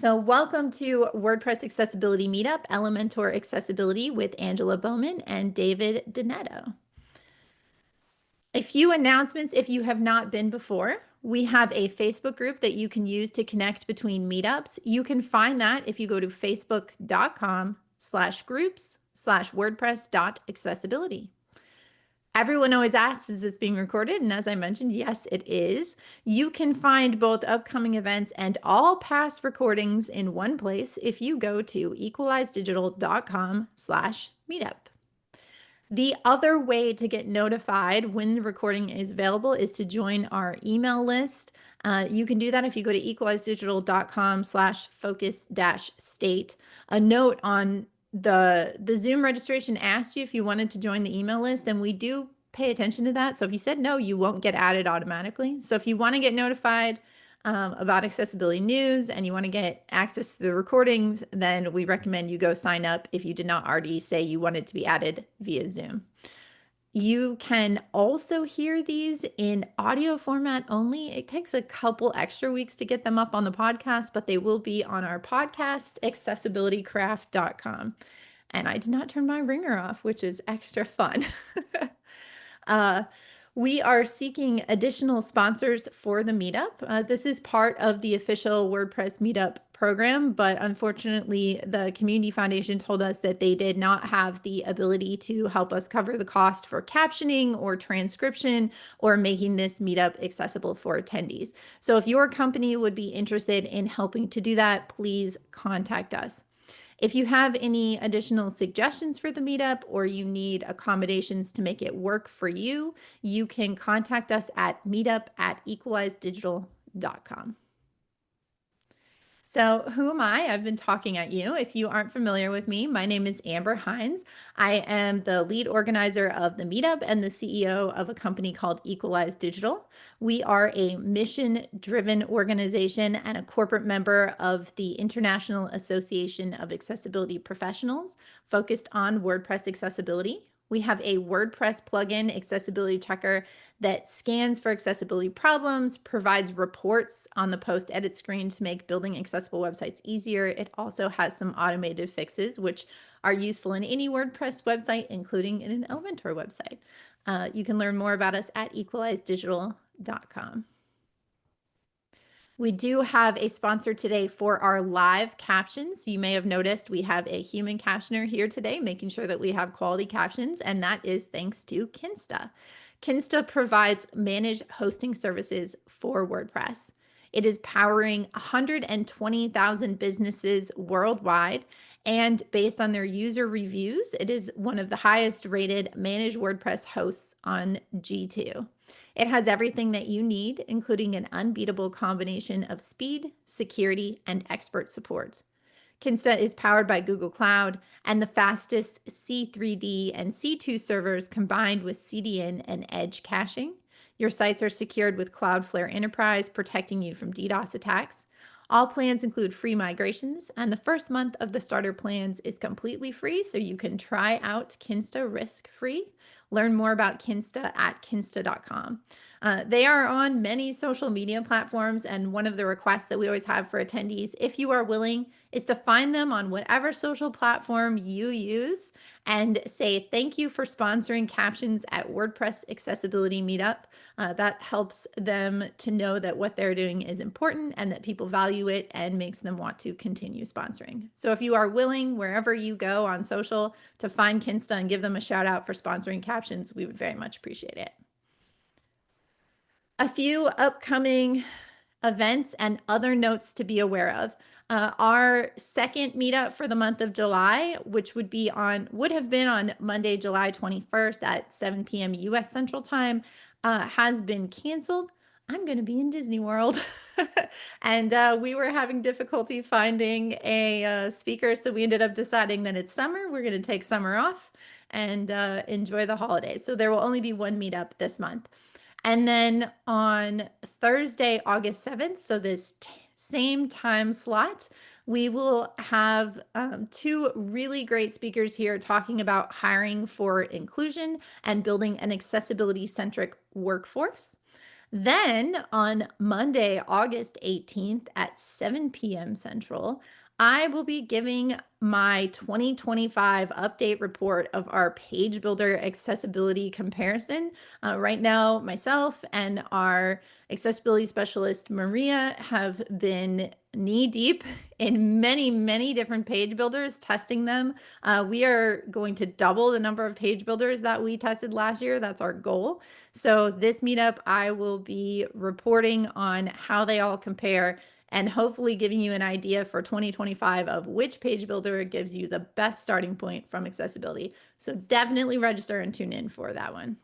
So welcome to WordPress Accessibility Meetup, Elementor Accessibility with Angela Bowman and David Denedo. A few announcements if you have not been before. We have a Facebook group that you can use to connect between meetups. You can find that if you go to facebook.com/groups/wordpress.accessibility. Everyone always asks, is this being recorded? And as I mentioned, yes, it is. You can find both upcoming events and all past recordings in one place if you go to equalizedigital.com/meetup. The other way to get notified when the recording is available is to join our email list. You can do that if you go to equalizedigital.com/focus-state. A note on the Zoom registration asked you if you wanted to join the email list, and we do pay attention to that. So if you said no, you won't get added automatically. So if you want to get notified about accessibility news and you want to get access to the recordings, then we recommend you go sign up if you did not already say you wanted to be added via Zoom. You can also hear these in audio format only. It takes a couple extra weeks to get them up on the podcast, but they will be on our podcast, accessibilitycraft.com. And I did not turn my ringer off, which is extra fun. We are seeking additional sponsors for the meetup. This is part of the official WordPress meetup program, but unfortunately, the Community Foundation told us that they did not have the ability to help us cover the cost for captioning or transcription or making this meetup accessible for attendees. So if your company would be interested in helping to do that, please contact us. If you have any additional suggestions for the meetup or you need accommodations to make it work for you, you can contact us at meetup@equalizedigital.com. So who am I? I've been talking at you. If you aren't familiar with me, my name is Amber Hines. I am the lead organizer of the meetup and the CEO of a company called Equalize Digital. We are a mission-driven organization and a corporate member of the International Association of Accessibility Professionals focused on WordPress accessibility. We have a WordPress plugin accessibility checker that scans for accessibility problems, provides reports on the post edit screen to make building accessible websites easier. It also has some automated fixes, which are useful in any WordPress website, including in an Elementor website. You can learn more about us at equalizedigital.com. We do have a sponsor today for our live captions. You may have noticed we have a human captioner here today, making sure that we have quality captions, and that is thanks to Kinsta. Kinsta provides managed hosting services for WordPress. It is powering 120,000 businesses worldwide, and based on their user reviews, it is one of the highest rated managed WordPress hosts on G2. It has everything that you need, including an unbeatable combination of speed, security, and expert support. Kinsta is powered by Google Cloud and the fastest C3D and C2 servers combined with CDN and Edge caching. Your sites are secured with Cloudflare Enterprise, protecting you from DDoS attacks. All plans include free migrations, and the first month of the starter plans is completely free, so you can try out Kinsta risk-free. Learn more about Kinsta at kinsta.com. They are on many social media platforms, and one of the requests that we always have for attendees, if you are willing, is to find them on whatever social platform you use and say thank you for sponsoring captions at WordPress Accessibility Meetup. That helps them to know that what they're doing is important and that people value it and makes them want to continue sponsoring. So if you are willing, wherever you go on social, to find Kinsta and give them a shout out for sponsoring captions, we would very much appreciate it. A few upcoming events and other notes to be aware of. Our second meetup for the month of July, which would have been on Monday, July 21st at 7 p.m. US Central Time, has been canceled. I'm going to be in Disney World. And we were having difficulty finding a speaker, so we ended up deciding that it's summer. We're going to take summer off and enjoy the holidays. So there will only be one meetup this month. And then on Thursday, August 7th, so this same time slot, we will have two really great speakers here talking about hiring for inclusion and building an accessibility-centric workforce. Then on Monday, August 18th at 7 p.m. Central, I will be giving my 2025 update report of our page builder accessibility comparison. Right now, myself and our accessibility specialist, Maria, have been knee deep in many, many different page builders, testing them. We are going to double the number of page builders that we tested last year. That's our goal. So this meetup, I will be reporting on how they all compare and hopefully giving you an idea for 2025 of which page builder gives you the best starting point from accessibility. So definitely register and tune in for that one.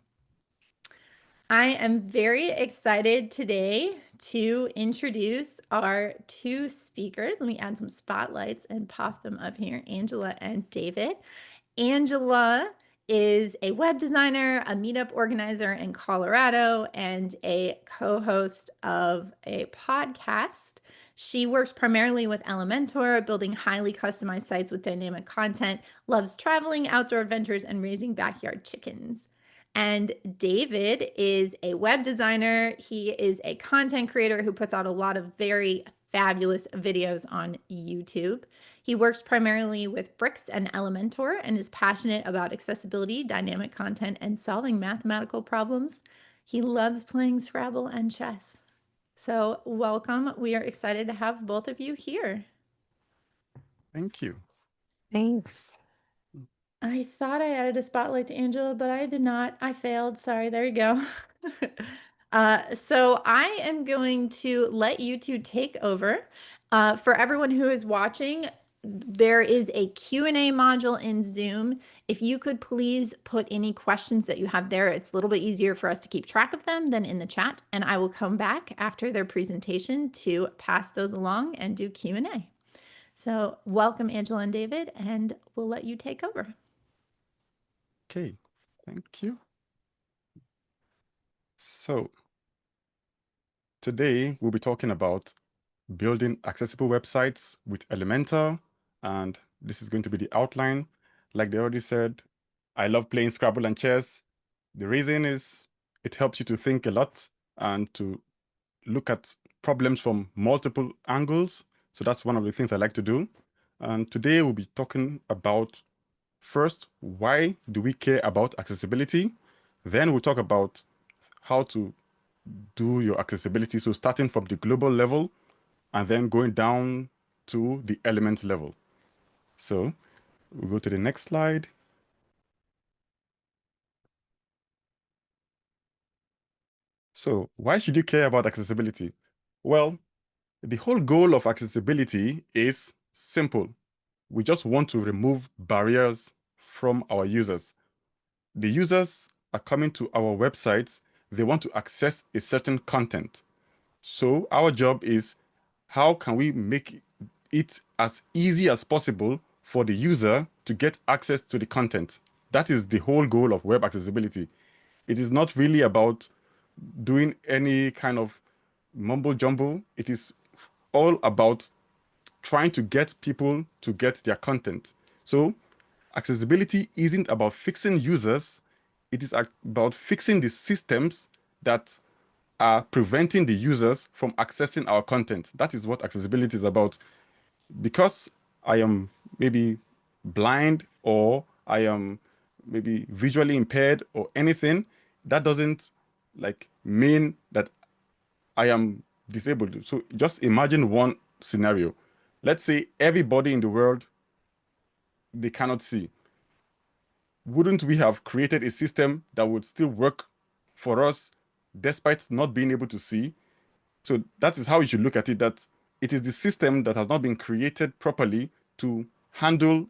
I am very excited today to introduce our two speakers. Let me add some spotlights and pop them up here, Angela and David. Angela is a web designer, a meetup organizer in Colorado, and a co-host of a podcast. She works primarily with Elementor, building highly customized sites with dynamic content, loves traveling, outdoor adventures, and raising backyard chickens. And David is a web designer. He is a content creator who puts out a lot of very fabulous videos on YouTube. He works primarily with Bricks and Elementor and is passionate about accessibility, dynamic content, and solving mathematical problems. He loves playing Scrabble and chess. So welcome. We are excited to have both of you here. Thank you. Thanks. I thought I added a spotlight to Angela, but I did not. I failed. Sorry. There you go. So I am going to let you two take over. For everyone who is watching, there is a Q&A module in Zoom. If you could please put any questions that you have there, it's a little bit easier for us to keep track of them than in the chat, and I will come back after their presentation to pass those along and do Q&A. So welcome, Angela and David, and we'll let you take over. Okay, thank you. So today we'll be talking about building accessible websites with Elementor, and this is going to be the outline. Like they already said, I love playing Scrabble and chess. The reason is it helps you to think a lot and to look at problems from multiple angles. So that's one of the things I like to do. And today we'll be talking about, first, why do we care about accessibility? Then we'll talk about how to do your accessibility. So starting from the global level and then going down to the element level. So we'll go to the next slide. So why should you care about accessibility? Well, the whole goal of accessibility is simple. We just want to remove barriers from our users. The users are coming to our websites. They want to access a certain content. So our job is, how can we make it as easy as possible for the user to get access to the content? That is the whole goal of web accessibility. It is not really about doing any kind of mumbo jumbo. It is all about trying to get people to get their content. So accessibility isn't about fixing users. It is about fixing the systems that are preventing the users from accessing our content. That is what accessibility is about. Because I am maybe blind, or I am maybe visually impaired or anything, that doesn't mean that I am disabled. So just imagine one scenario. Let's say everybody in the world, they cannot see. Wouldn't we have created a system that would still work for us despite not being able to see? So that is how you should look at it, that it is the system that has not been created properly to handle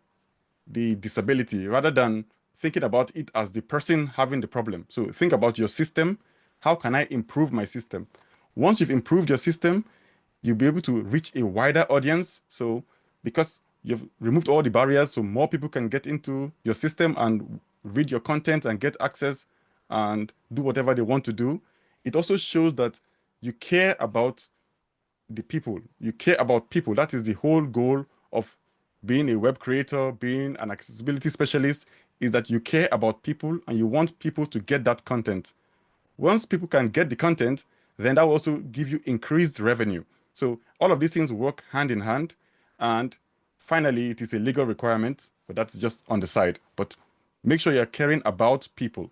the disability, rather than thinking about it as the person having the problem. So think about your system. How can I improve my system? Once you've improved your system, you'll be able to reach a wider audience. So because you've removed all the barriers, so more people can get into your system and read your content and get access and do whatever they want to do. It also shows that you care about the people. You care about people. That is the whole goal of being a web creator, being an accessibility specialist, is that you care about people and you want people to get that content. Once people can get the content, then that will also give you increased revenue. So all of these things work hand in hand. And finally, it is a legal requirement, but that's just on the side. But make sure you're caring about people.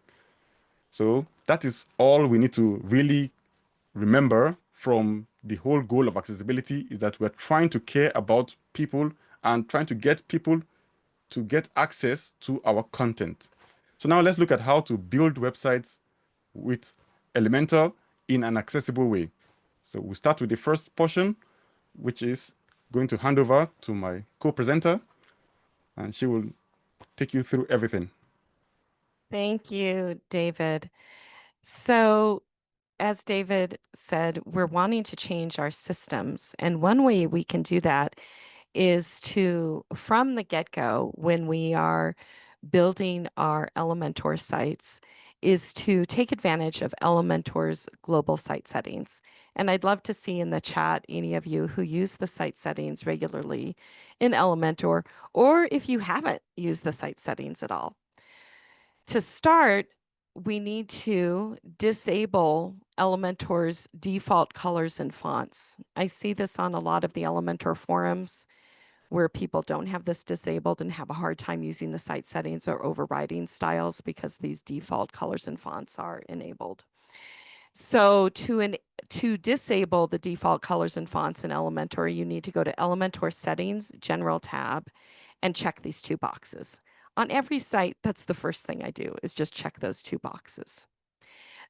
So that is all we need to really remember from the whole goal of accessibility, is that we're trying to care about people and trying to get people to get access to our content. So now let's look at how to build websites with Elementor in an accessible way. So we start with the first portion, which is going to hand over to my co-presenter, and she will take you through everything. Thank you, David. So, as David said, we're wanting to change our systems. And one way we can do that is to, from the get-go, when we are building our Elementor sites, is to take advantage of Elementor's global site settings. And I'd love to see in the chat any of you who use the site settings regularly in Elementor, or if you haven't used the site settings at all. To start, we need to disable Elementor's default colors and fonts. I see this on a lot of the Elementor forums where people don't have this disabled and have a hard time using the site settings or overriding styles because these default colors and fonts are enabled. So to disable the default colors and fonts in Elementor, you need to go to Elementor Settings, General tab, and check these two boxes. On every site, that's the first thing I do, is just check those two boxes.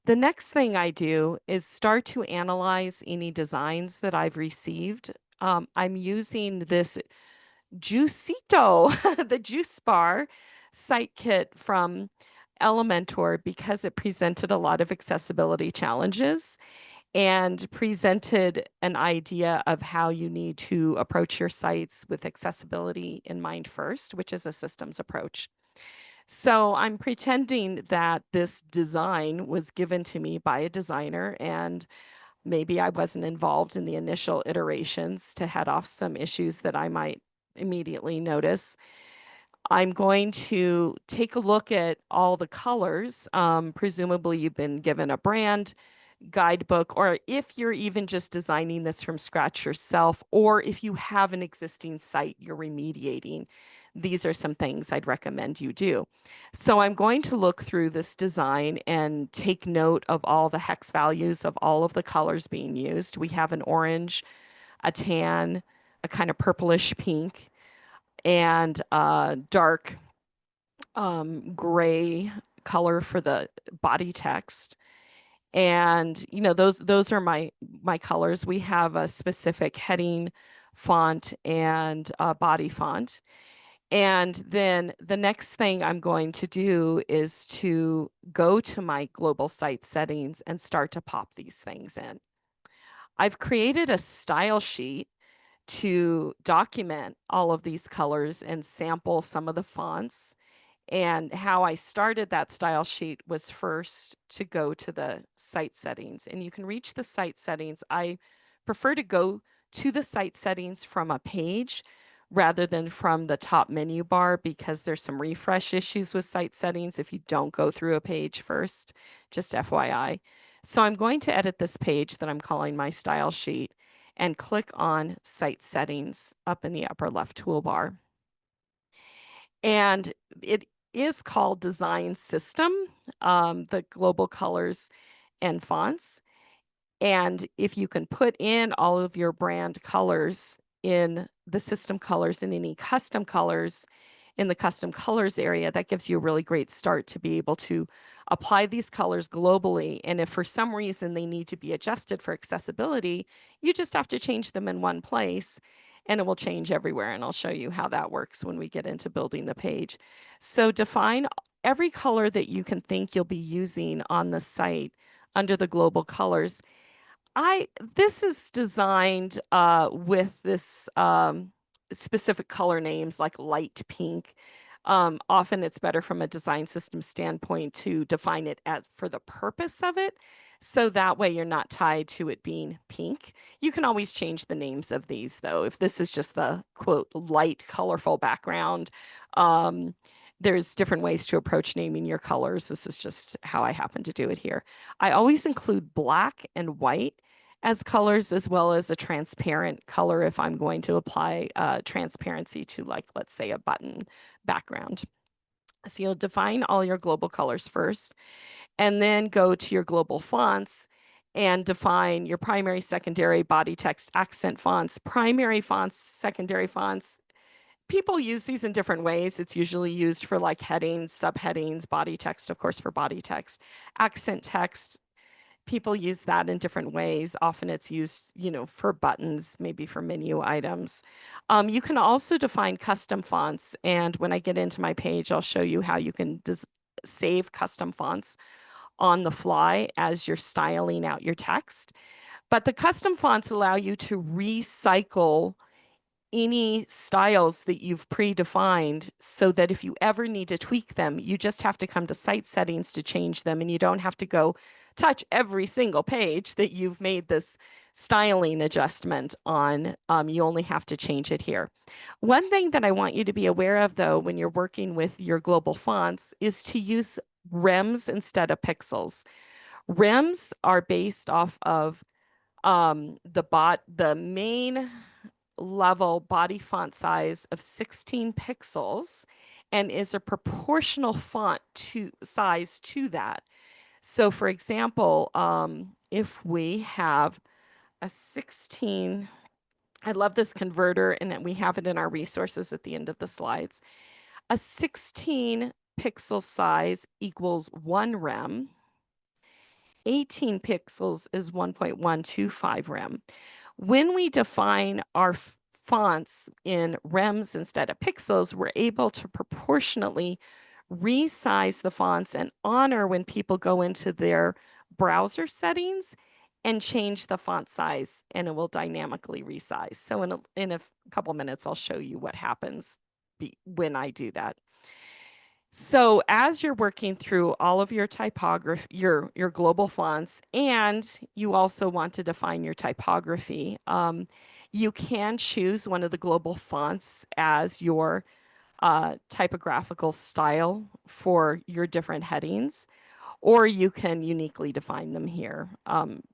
The next thing I do is start to analyze any designs that I've received. I'm using this Juicito, the juice bar site kit from Elementor, because it presented a lot of accessibility challenges and presented an idea of how you need to approach your sites with accessibility in mind first, which is a systems approach. So I'm pretending that this design was given to me by a designer, and maybe I wasn't involved in the initial iterations to head off some issues that I might immediately notice. I'm going to take a look at all the colors. Presumably you've been given a brand guidebook, or if you're even just designing this from scratch yourself, or if you have an existing site you're remediating, these are some things I'd recommend you do. So I'm going to look through this design and take note of all the hex values of all of the colors being used. We have an orange, a tan, a kind of purplish pink, and a dark gray color for the body text. And those are my colors. We have a specific heading font and body font. And then the next thing I'm going to do is to go to my global site settings and start to pop these things in. I've created a style sheet to document all of these colors and sample some of the fonts. And how I started that style sheet was first to go to the site settings. And you can reach the site settings. I prefer to go to the site settings from a page rather than from the top menu bar, because there's some refresh issues with site settings if you don't go through a page first, just FYI. So I'm going to edit this page that I'm calling my style sheet and click on site settings up in the upper left toolbar. And it is called Design System, the global colors and fonts. And if you can put in all of your brand colors in the system colors and any custom colors in the custom colors area, that gives you a really great start to be able to apply these colors globally. And if for some reason they need to be adjusted for accessibility, you just have to change them in one place and it will change everywhere. And I'll show you how that works when we get into building the page. So define every color that you can think you'll be using on the site under the global colors. This is designed with this specific color names like light pink. Often it's better from a design system standpoint to define it for the purpose of it. So that way you're not tied to it being pink. You can always change the names of these though. If this is just the quote light colorful background, there's different ways to approach naming your colors. This is just how I happen to do it here. I always include black and white as colors, as well as a transparent color if I'm going to apply transparency to, like, let's say, a button background. So you'll define all your global colors first, and then go to your global fonts and define your primary, secondary, body text, accent fonts. Primary fonts, secondary fonts, people use these in different ways. It's usually used for like headings, subheadings, body text, of course, for body text. Accent text, people use that in different ways. Often it's used, for buttons, maybe for menu items. You can also define custom fonts. And when I get into my page, I'll show you how you can save custom fonts on the fly as you're styling out your text. But the custom fonts allow you to recycle any styles that you've predefined, so that if you ever need to tweak them, you just have to come to site settings to change them, and you don't have to go touch every single page that you've made this styling adjustment on. You only have to change it here. One thing that I want you to be aware of, though, when you're working with your global fonts, is to use rems instead of pixels. Rems are based off of the main level body font size of 16 pixels, and is a proportional font to size to that. So for example, if we have a 16, I love this converter, and we have it in our resources at the end of the slides. A 16 pixel size equals 1 rem. 18 pixels is 1.125 rem. When we define our fonts in rems instead of pixels, we're able to proportionately resize the fonts and honor when people go into their browser settings and change the font size, and it will dynamically resize. So in a couple minutes, I'll show you what happens when I do that. So as you're working through all of your typography, your global fonts, and you also want to define your typography, you can choose one of the global fonts as your typographical style for your different headings, or you can uniquely define them here.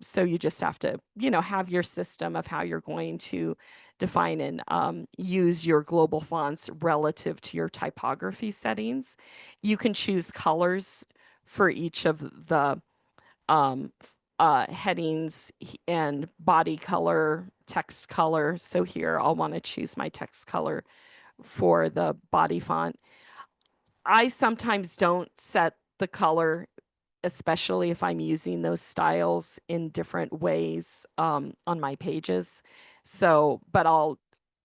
So you just have to, have your system of how you're going to define and use your global fonts relative to your typography settings. You can choose colors for each of the headings and body color, text color. So here I'll want to choose my text color for the body font. I sometimes don't set the color, especially if I'm using those styles in different ways on my pages. So, but I'll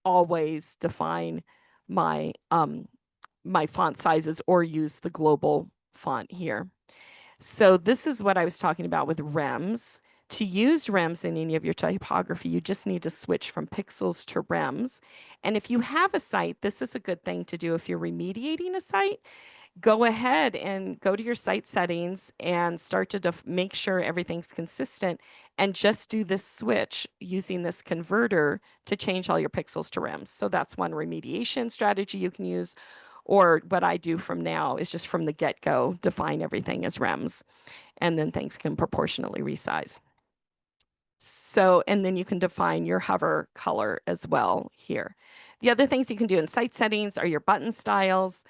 always define my my font sizes or use the global font here. So this is what I was talking about with rems. To use rems in any of your typography, you just need to switch from pixels to rems. And if you have a site, this is a good thing to do if you're remediating a site. Go ahead and go to your site settings and start to make sure everything's consistent, and just do this switch using this converter to change all your pixels to rems. So that's one remediation strategy you can use. Or what I do from now is just from the get-go, define everything as rems, and then things can proportionally resize. So, and then you can define your hover color as well here. The other things you can do in site settings are your button styles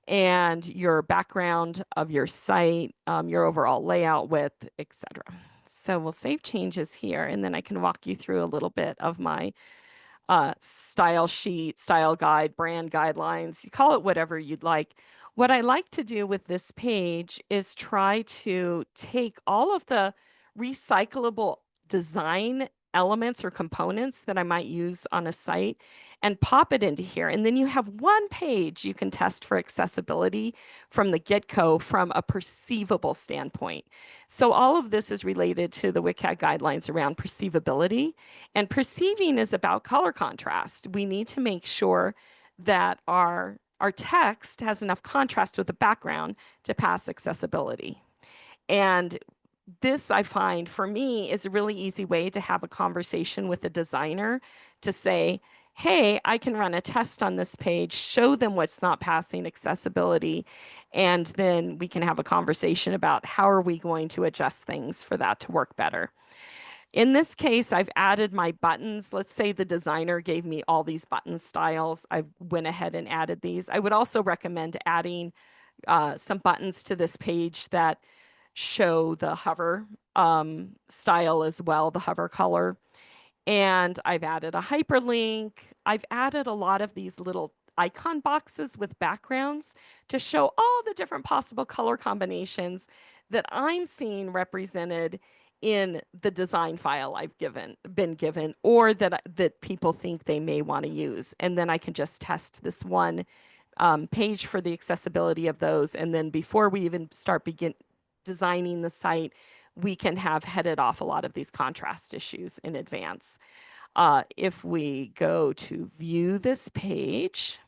and your background of your site, your overall layout width, etc. So we'll save changes here, and then I can walk you through a little bit of my style sheet, style guide, brand guidelines. You call it whatever you'd like. What I like to do with this page is try to take all of the recyclable design elements or components that I might use on a site and pop it into here. And then you have one page you can test for accessibility from the get-go from a perceivable standpoint. So all of this is related to the WCAG guidelines around perceivability. And perceiving is about color contrast. We need to make sure that our text has enough contrast with the background to pass accessibility. And this, I find, for me, is a really easy way to have a conversation with the designer to say, hey, I can run a test on this page, show them what's not passing accessibility, and then we can have a conversation about how are we going to adjust things for that to work better. In this case, I've added my buttons. Let's say the designer gave me all these button styles. I went ahead and added these. I would also recommend adding some buttons to this page that show the hover style as well, the hover color. And I've added a hyperlink. I've added a lot of these little icon boxes with backgrounds to show all the different possible color combinations that I'm seeing represented in the design file I've been given, or that people think they may want to use. And then I can just test this one page for the accessibility of those. And then before we even begin designing the site, we can have headed off a lot of these contrast issues in advance. If we go to view this page,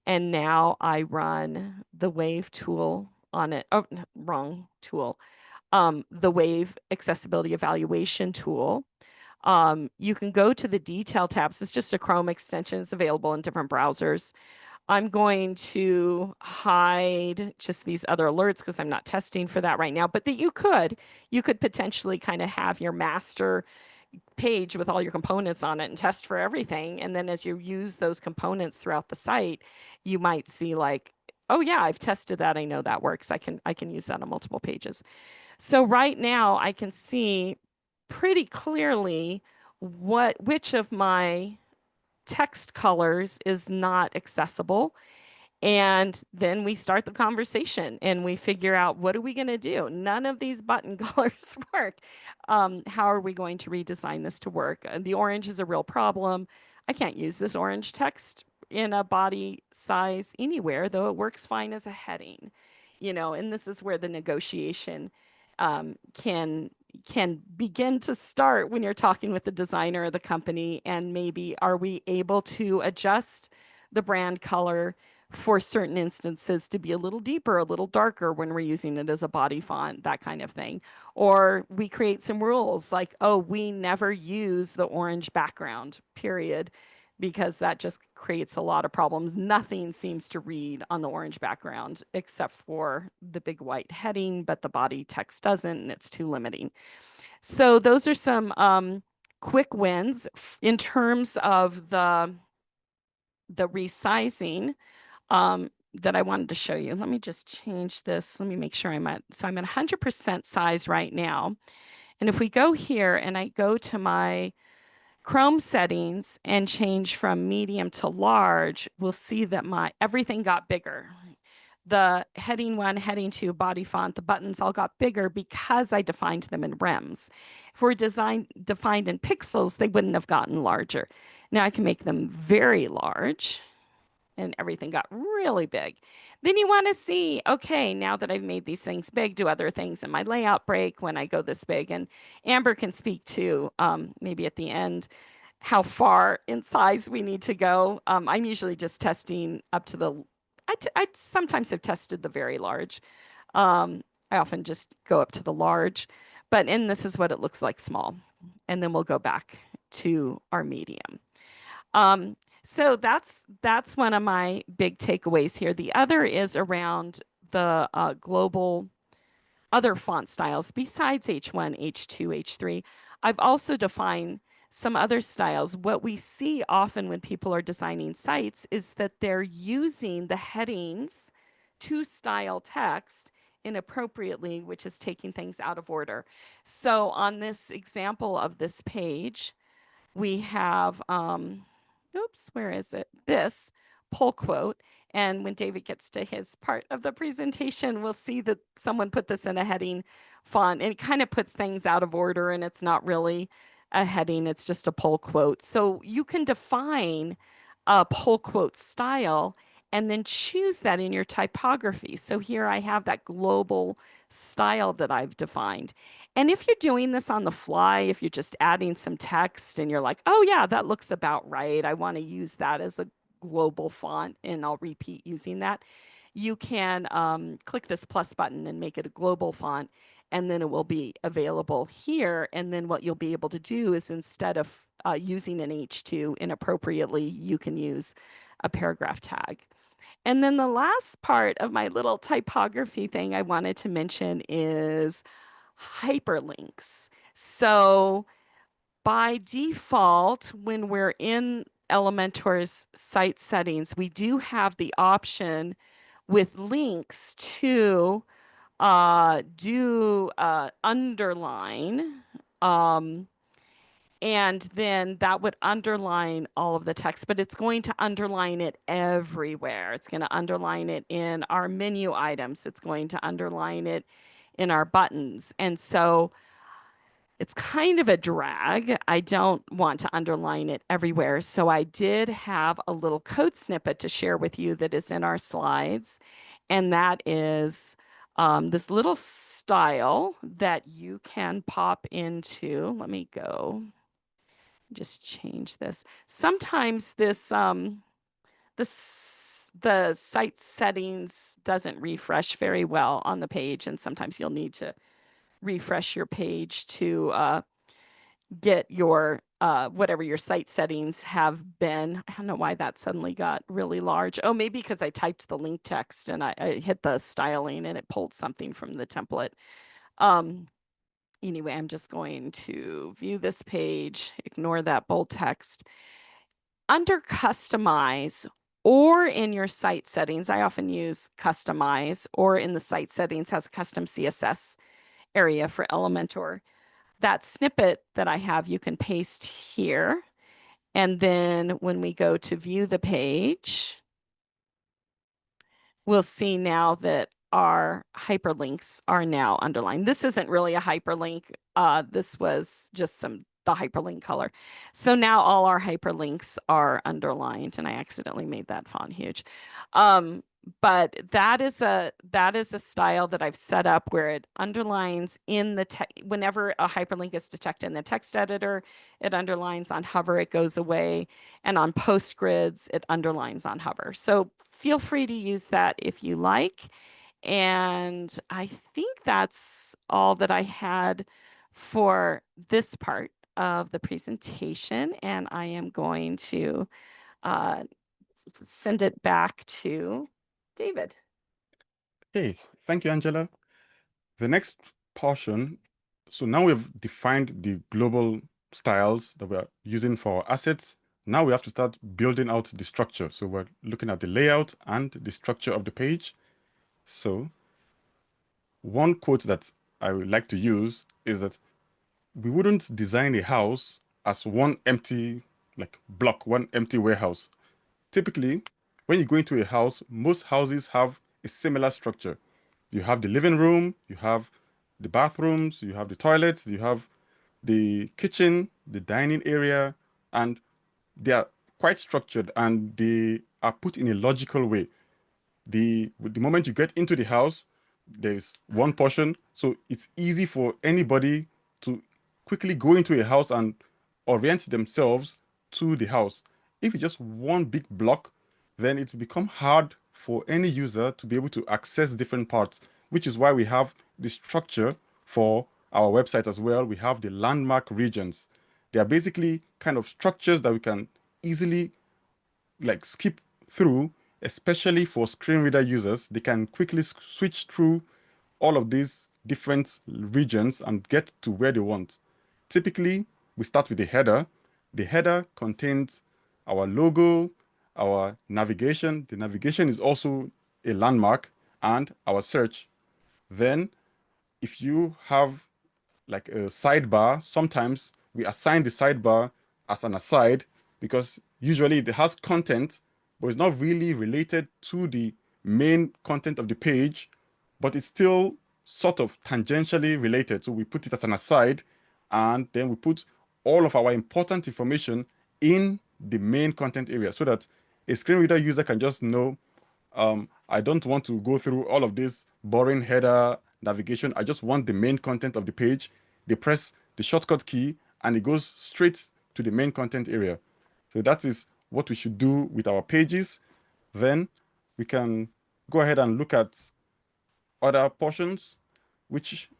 and now I run the wave tool on it. Oh, wrong tool. The wave accessibility evaluation tool. You can go to the detail tabs. It's just a Chrome extension. It's available in different browsers. I'm going to hide just these other alerts because I'm not testing for that right now, but that you could potentially kind of have your master page with all your components on it and test for everything. And then as you use those components throughout the site, you might see like, oh yeah, I've tested that. I know that works. I can use that on multiple pages. So right now I can see pretty clearly which of my text colors is not accessible. And then we start the conversation and we figure out, what are we going to do? None of these button colors work. How are we going to redesign this to work? The orange is a real problem. I can't use this orange text in a body size anywhere, though it works fine as a heading. And this is where the negotiation can begin to start when you're talking with the designer or the company, and maybe are we able to adjust the brand color for certain instances to be a little deeper, a little darker when we're using it as a body font, that kind of thing. Or we create some rules like, oh, we never use the orange background, period, because that just creates a lot of problems. Nothing seems to read on the orange background except for the big white heading, but the body text doesn't, and it's too limiting. So those are some quick wins in terms of the resizing that I wanted to show you. Let me just change this. Let me make sure I'm at 100% size right now. And if we go here and I go to my Chrome settings and change from medium to large, we'll see that everything got bigger. The heading 1, heading 2, body font, the buttons all got bigger because I defined them in rems. If we're defined in pixels, they wouldn't have gotten larger. Now I can make them very large, and everything got really big. Then you want to see, okay, now that I've made these things big, do other things in my layout break when I go this big? And Amber can speak to maybe at the end how far in size we need to go. I'm usually just testing up to I sometimes have tested the very large. I often just go up to the large, and this is what it looks like small. And then we'll go back to our medium. So that's one of my big takeaways here. The other is around the global other font styles besides H1, H2, H3. I've also defined some other styles. What we see often when people are designing sites is that they're using the headings to style text inappropriately, which is taking things out of order. So on this example of this page, we have, oops, where is it? This pull quote. And when David gets to his part of the presentation, we'll see that someone put this in a heading font, and it kind of puts things out of order, and it's not really a heading, it's just a pull quote. So you can define a pull quote style and then choose that in your typography. So here I have that global style that I've defined. And if you're doing this on the fly, if you're just adding some text and you're like, oh yeah, that looks about right, I want to use that as a global font and I'll repeat using that, you can click this plus button and make it a global font, and then it will be available here. And then what you'll be able to do is, instead of using an H2 inappropriately, you can use a paragraph tag. And then the last part of my little typography thing I wanted to mention is hyperlinks. So by default, when we're in Elementor's site settings, we do have the option with links to do underline. And then that would underline all of the text, but it's going to underline it everywhere. It's going to underline it in our menu items. It's going to underline it in our buttons. And so it's kind of a drag. I don't want to underline it everywhere. So I did have a little code snippet to share with you that is in our slides. And that is this little style that you can pop into. Let me go just change this. Sometimes this the site settings doesn't refresh very well on the page, and sometimes you'll need to refresh your page to get your whatever your site settings have been. I don't know why that suddenly got really large. Oh, maybe because I typed the link text and I hit the styling and it pulled something from the template. Anyway, I'm just going to view this page, ignore that bold text. Under customize or in your site settings, I often use customize, or in the site settings has a custom CSS area for Elementor. That snippet that I have, you can paste here. And then when we go to view the page, we'll see now that our hyperlinks are now underlined. This isn't really a hyperlink. This was just the hyperlink color. So now all our hyperlinks are underlined, and I accidentally made that font huge. But that is a style that I've set up where it underlines in the text. Whenever a hyperlink is detected in the text editor, it underlines on hover, it goes away. And on PostGrids, it underlines on hover. So feel free to use that if you like. And I think that's all that I had for this part of the presentation. And I am going to send it back to David. Okay, thank you, Angela. The next portion, so now we've defined the global styles that we're using for our assets. Now we have to start building out the structure. So we're looking at the layout and the structure of the page. So one quote that I would like to use is that we wouldn't design a house as one empty block, one empty warehouse. Typically, when you go into a house, most houses have a similar structure. You have the living room, you have the bathrooms, you have the toilets, you have the kitchen, the dining area, and they are quite structured and they are put in a logical way. The moment you get into the house, there's one portion, so it's easy for anybody to quickly go into a house and orient themselves to the house. If it's just one big block, then it's become hard for any user to be able to access different parts, which is why we have the structure for our website as well. We have the landmark regions. They are basically kind of structures that we can easily skip through, especially for screen reader users. They can quickly switch through all of these different regions and get to where they want. Typically, we start with the header. The header contains our logo, our navigation. The navigation is also a landmark, and our search. Then, if you have like a sidebar, sometimes we assign the sidebar as an aside because usually it has content, but it's not really related to the main content of the page, but it's still sort of tangentially related. So we put it as an aside, and then we put all of our important information in the main content area so that a screen reader user can just know, I don't want to go through all of this boring header navigation. I just want the main content of the page. They press the shortcut key and it goes straight to the main content area. So that is what we should do with our pages. Then we can go ahead and look at other portions, which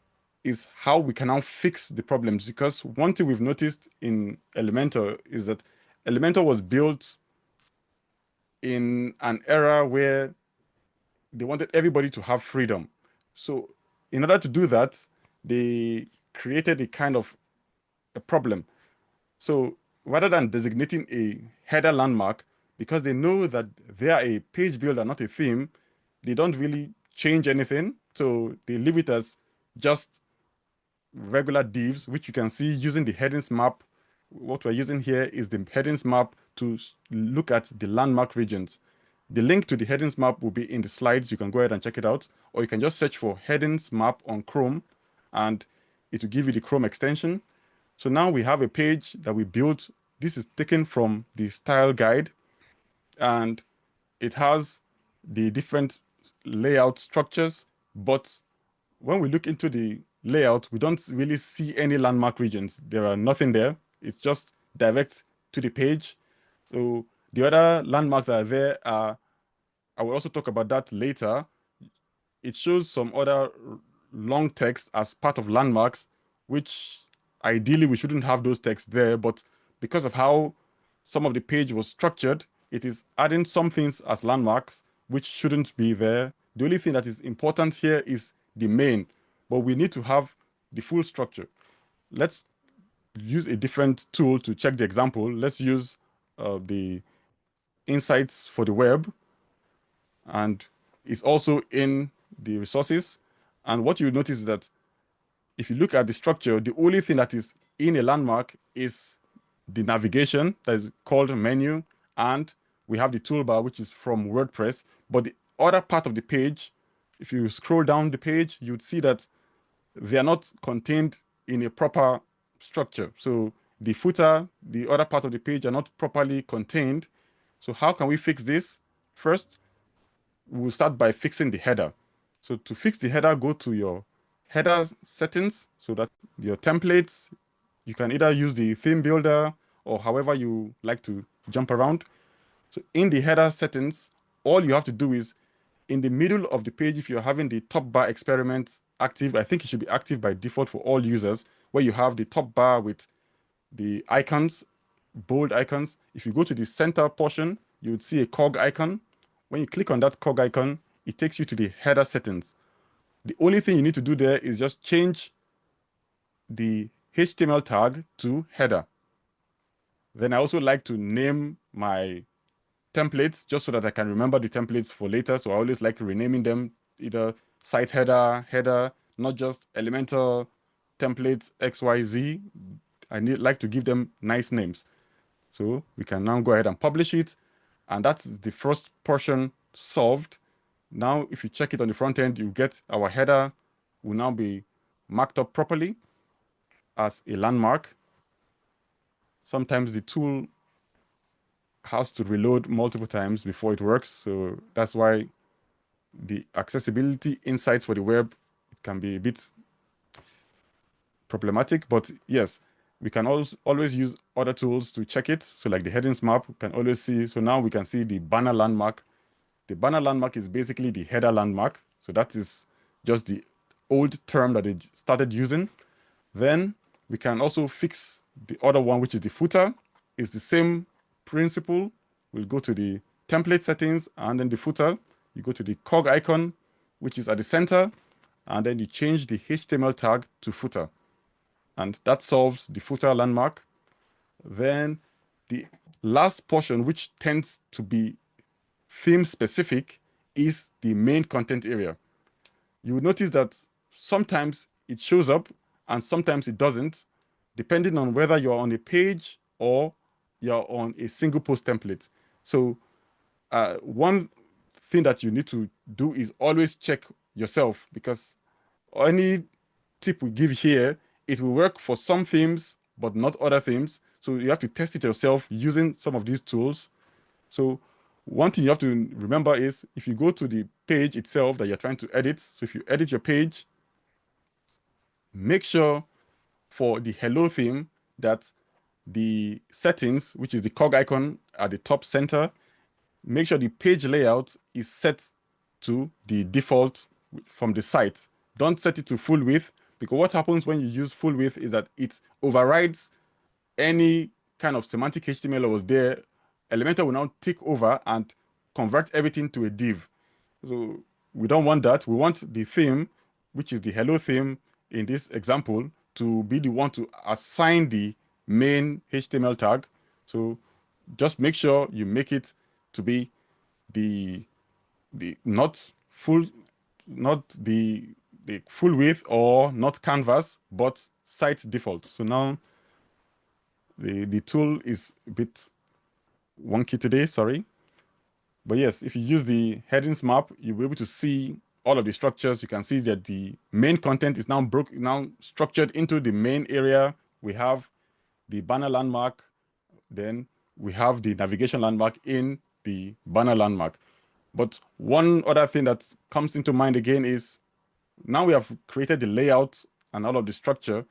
is how we can now fix the problems. Because one thing we've noticed in Elementor is that Elementor was built in an era where they wanted everybody to have freedom. So in order to do that, they created a kind of a problem. So rather than designating a header landmark, because they know that they are a page builder, not a theme, they don't really change anything. So they leave it as just regular divs, which you can see using the headings map. What we're using here is the headings map to look at the landmark regions. The link to the headings map will be in the slides. You can go ahead and check it out, or you can just search for headings map on Chrome and it will give you the Chrome extension. So now we have a page that we built. This is taken from the style guide, and it has the different layout structures. But when we look into the layout, we don't really see any landmark regions. There are nothing there. It's just direct to the page. So the other landmarks that are there are, I will also talk about that later. It shows some other long text as part of landmarks, which ideally we shouldn't have those texts there, but because of how some of the page was structured, it is adding some things as landmarks which shouldn't be there. The only thing that is important here is the main, but we need to have the full structure. Let's use a different tool to check the example. Let's use the insights for the web, and it's also in the resources. And what you notice is that if you look at the structure, the only thing that is in a landmark is the navigation that is called menu, and we have the toolbar, which is from WordPress. But the other part of the page, if you scroll down the page, you'd see that they are not contained in a proper structure. So the footer, the other part of the page are not properly contained. So how can we fix this? First, we'll start by fixing the header. So to fix the header, go to your header settings, so that your templates, you can either use the theme builder or however you like to jump around. So in the header settings, all you have to do is in the middle of the page, if you're having the top bar experiment active, I think it should be active by default for all users, where you have the top bar with the icons, bold icons. If you go to the center portion, you would see a cog icon. When you click on that cog icon, it takes you to the header settings. The only thing you need to do there is just change the HTML tag to header. Then I also like to name my templates just so that I can remember the templates for later. So I always like renaming them either site header, not just Elementor templates XYZ. Like to give them nice names. So we can now go ahead and publish it. And that's the first portion solved. Now, if you check it on the front end, you get our header will now be marked up properly as a landmark. Sometimes the tool has to reload multiple times before it works. So that's why the accessibility insights for the web, it can be a bit problematic. But yes, we can always use other tools to check it. So like the headings map, we can always see. So now we can see the banner landmark. The banner landmark is basically the header landmark. So that is just the old term that they started using. Then we can also fix the other one, which is the footer. It's the same principle. We'll go to the template settings and then the footer. You go to the cog icon, which is at the center, and then you change the HTML tag to footer. And that solves the footer landmark. Then the last portion, which tends to be theme specific, is the main content area. You will notice that sometimes it shows up and sometimes it doesn't, depending on whether you're on a page or you're on a single post template. So one thing that you need to do is always check yourself, because any tip we give here, it will work for some themes, but not other themes. So you have to test it yourself using some of these tools. So one thing you have to remember is if you go to the page itself that you're trying to edit, so if you edit your page, make sure for the hello theme that the settings, which is the cog icon at the top center, make sure the page layout is set to the default from the site. Don't set it to full width, Because what happens when you use full width is that it overrides any kind of semantic HTML that was there. Elementor will now take over and convert everything to a div. So we don't want that. We want the theme, which is the hello theme in this example, to be the one to assign the main HTML tag. So just make sure you make it to be the not the full width or not canvas, but site default. So now the tool is a bit wonky today, sorry. But yes, if you use the headings map, you'll be able to see all of the structures. You can see that the main content is now structured into the main area. We have the banner landmark, then we have the navigation landmark in the banner landmark. But one other thing that comes into mind again is now we have created the layout and all of the structure.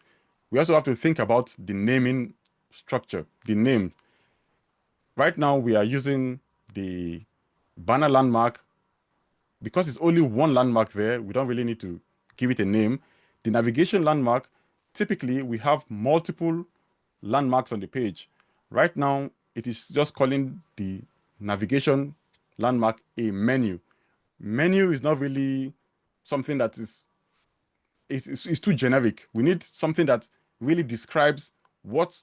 We also have to think about the naming structure, the name. Right now we are using the banner landmark. Because it's only one landmark there, we don't really need to give it a name. The navigation landmark, typically we have multiple landmarks on the page. Right now, it is just calling the navigation landmark a menu. Menu is not really something that is too generic. We need something that really describes what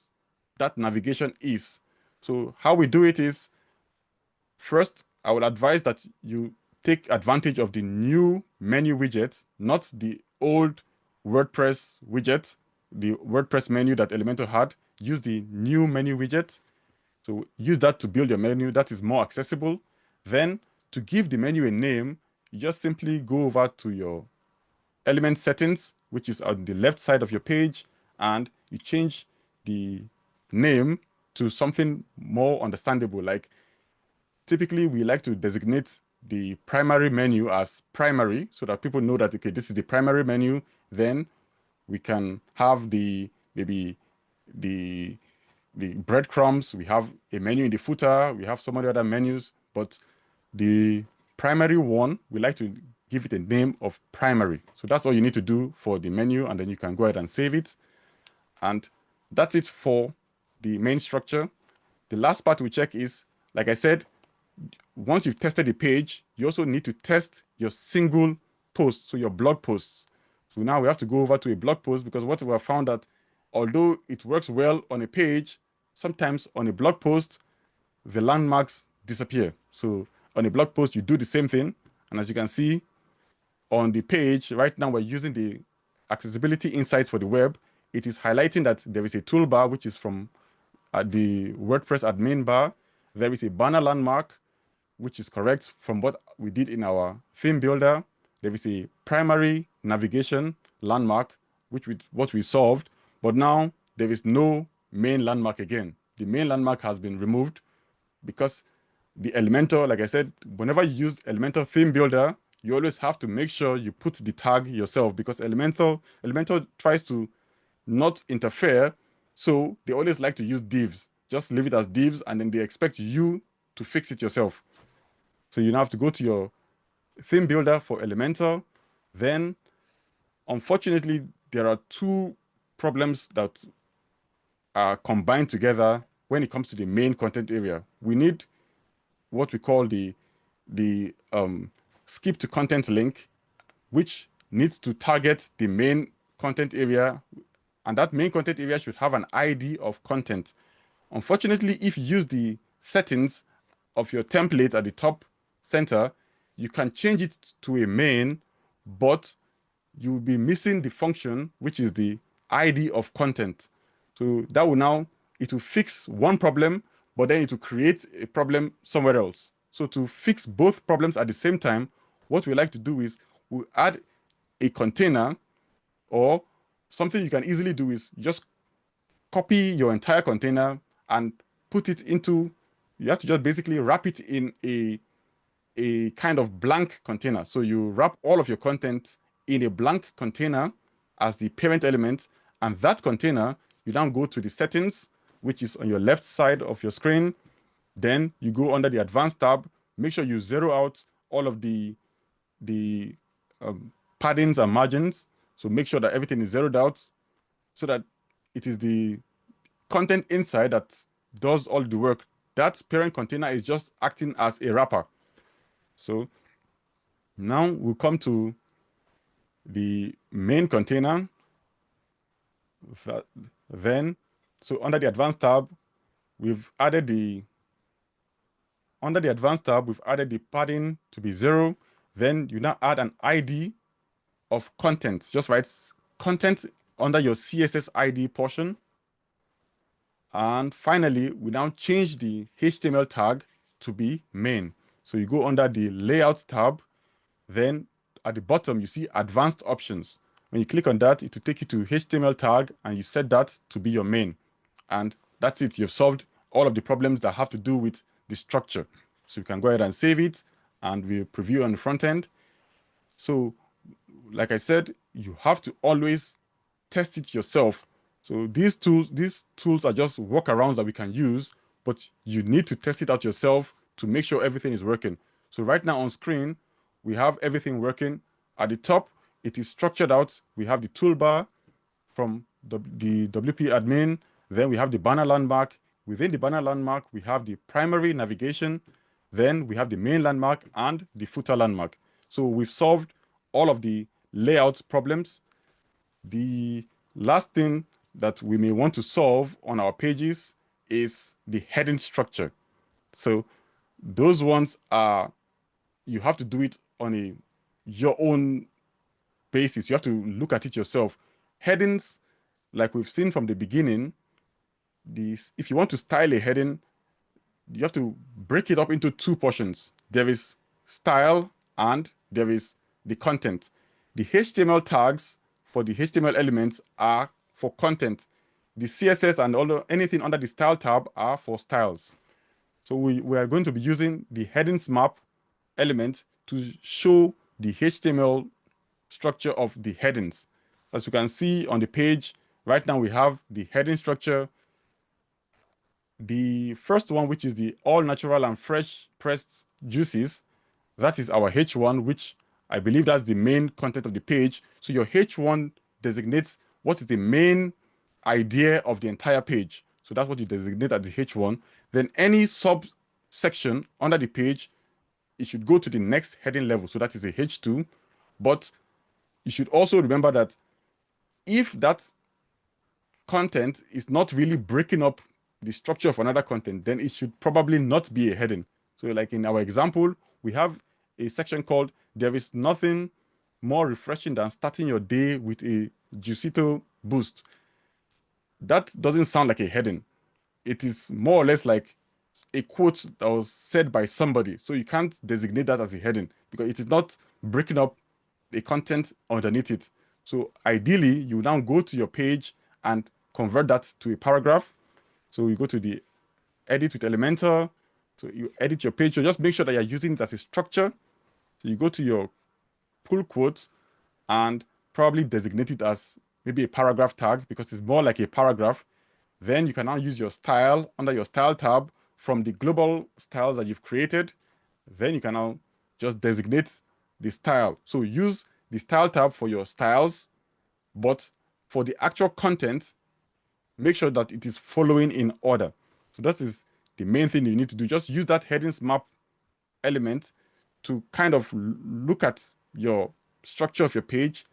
that navigation is. So how we do it is, first, I would advise that you take advantage of the new menu widget, not the old WordPress widget, the WordPress menu that Elementor had. Use the new menu widget. So use that to build your menu. That is more accessible. Then to give the menu a name, you just simply go over to your element settings, which is on the left side of your page, and you change the name to something more understandable. Like typically we like to designate the primary menu as primary so that people know that, okay, this is the primary menu. Then we can have maybe the breadcrumbs. We have a menu in the footer. We have some other menus, but the primary one, we like to give it a name of primary. So that's all you need to do for the menu, and then you can go ahead and save it. And that's it for the main structure. The last part we check is, like I said, once you've tested the page, you also need to test your single post, so your blog posts. So now we have to go over to a blog post, because what we have found that although it works well on a page, sometimes on a blog post, the landmarks disappear. So on a blog post, you do the same thing. And as you can see on the page, right now we're using the accessibility insights for the web. It is highlighting that there is a toolbar, which is from the WordPress admin bar. There is a banner landmark, which is correct from what we did in our theme builder. There is a primary navigation landmark, what we solved, but now there is no main landmark again. The main landmark has been removed because the Elementor, like I said, whenever you use Elementor theme builder, you always have to make sure you put the tag yourself, because Elementor tries to not interfere. So they always like to use divs. Just leave it as divs, and then they expect you to fix it yourself. So you now have to go to your theme builder for Elementor. Then, unfortunately, there are two problems that are combined together when it comes to the main content area. We need what we call the skip to content link, which needs to target the main content area, and that main content area should have an ID of content. Unfortunately, if you use the settings of your template at the top center, you can change it to a main, but you'll be missing the function, which is the ID of content. So that will now, it will fix one problem, but then it will create a problem somewhere else. So to fix both problems at the same time, what we like to do is we add a container, or something you can easily do is just copy your entire container and put it into, you have to just basically wrap it in a kind of blank container. So you wrap all of your content in a blank container as the parent element, and that container, you now go to the settings, which is on your left side of your screen. Then you go under the advanced tab, make sure you zero out all of the paddings and margins. So make sure that everything is zeroed out so that it is the content inside that does all the work. That parent container is just acting as a wrapper. So now we'll come to the main container. Then, so under the advanced tab, we've added the padding to be 0. Then you now add an ID of content. Just write content under your CSS ID portion. And finally, we now change the HTML tag to be main. So you go under the layout tab, then at the bottom, you see advanced options. When you click on that, it will take you to HTML tag, and you set that to be your main. And that's it. You've solved all of the problems that have to do with the structure. So you can go ahead and save it, and we'll preview on the front end. So like I said, you have to always test it yourself. So these tools are just workarounds that we can use, but you need to test it out yourself to make sure everything is working. So right now on screen, we have everything working. At the top, it is structured out. We have the toolbar from the WP admin. Then we have the banner landmark. Within the banner landmark, we have the primary navigation. Then we have the main landmark and the footer landmark. So we've solved all of the layout problems. The last thing that we may want to solve on our pages is the heading structure. So those ones are, you have to do it on your own basis. You have to look at it yourself. Headings, like we've seen from the beginning, if you want to style a heading, you have to break it up into two portions. There is style and there is the content. The HTML tags for the HTML elements are for content. The CSS and anything under the style tab are for styles. So we are going to be using the headings map element to show the HTML structure of the headings. As you can see on the page, right now we have the heading structure. The first one, which is the all natural and fresh pressed juices, that is our H1, which I believe that's the main content of the page. So your H1 designates what is the main idea of the entire page. So that's what you designate as the H1. Then any subsection under the page, it should go to the next heading level. So that is a H2. But you should also remember that if that content is not really breaking up the structure of another content, then it should probably not be a heading. So like in our example, we have a section called "There is nothing more refreshing than starting your day with a Juicito boost." That doesn't sound like a heading. It is more or less like a quote that was said by somebody. So you can't designate that as a heading because it is not breaking up the content underneath it. So ideally, you now go to your page and convert that to a paragraph. So you go to the edit with Elementor. So you edit your page. So just make sure that you're using it as a structure. So you go to your pull quote and probably designate it as maybe a paragraph tag because it's more like a paragraph. Then you can now use your style under your style tab from the global styles that you've created. Then you can now just designate the style. So use the style tab for your styles, but for the actual content, make sure that it is following in order. So that is the main thing you need to do. Just use that headings map element to kind of look at your structure of your page.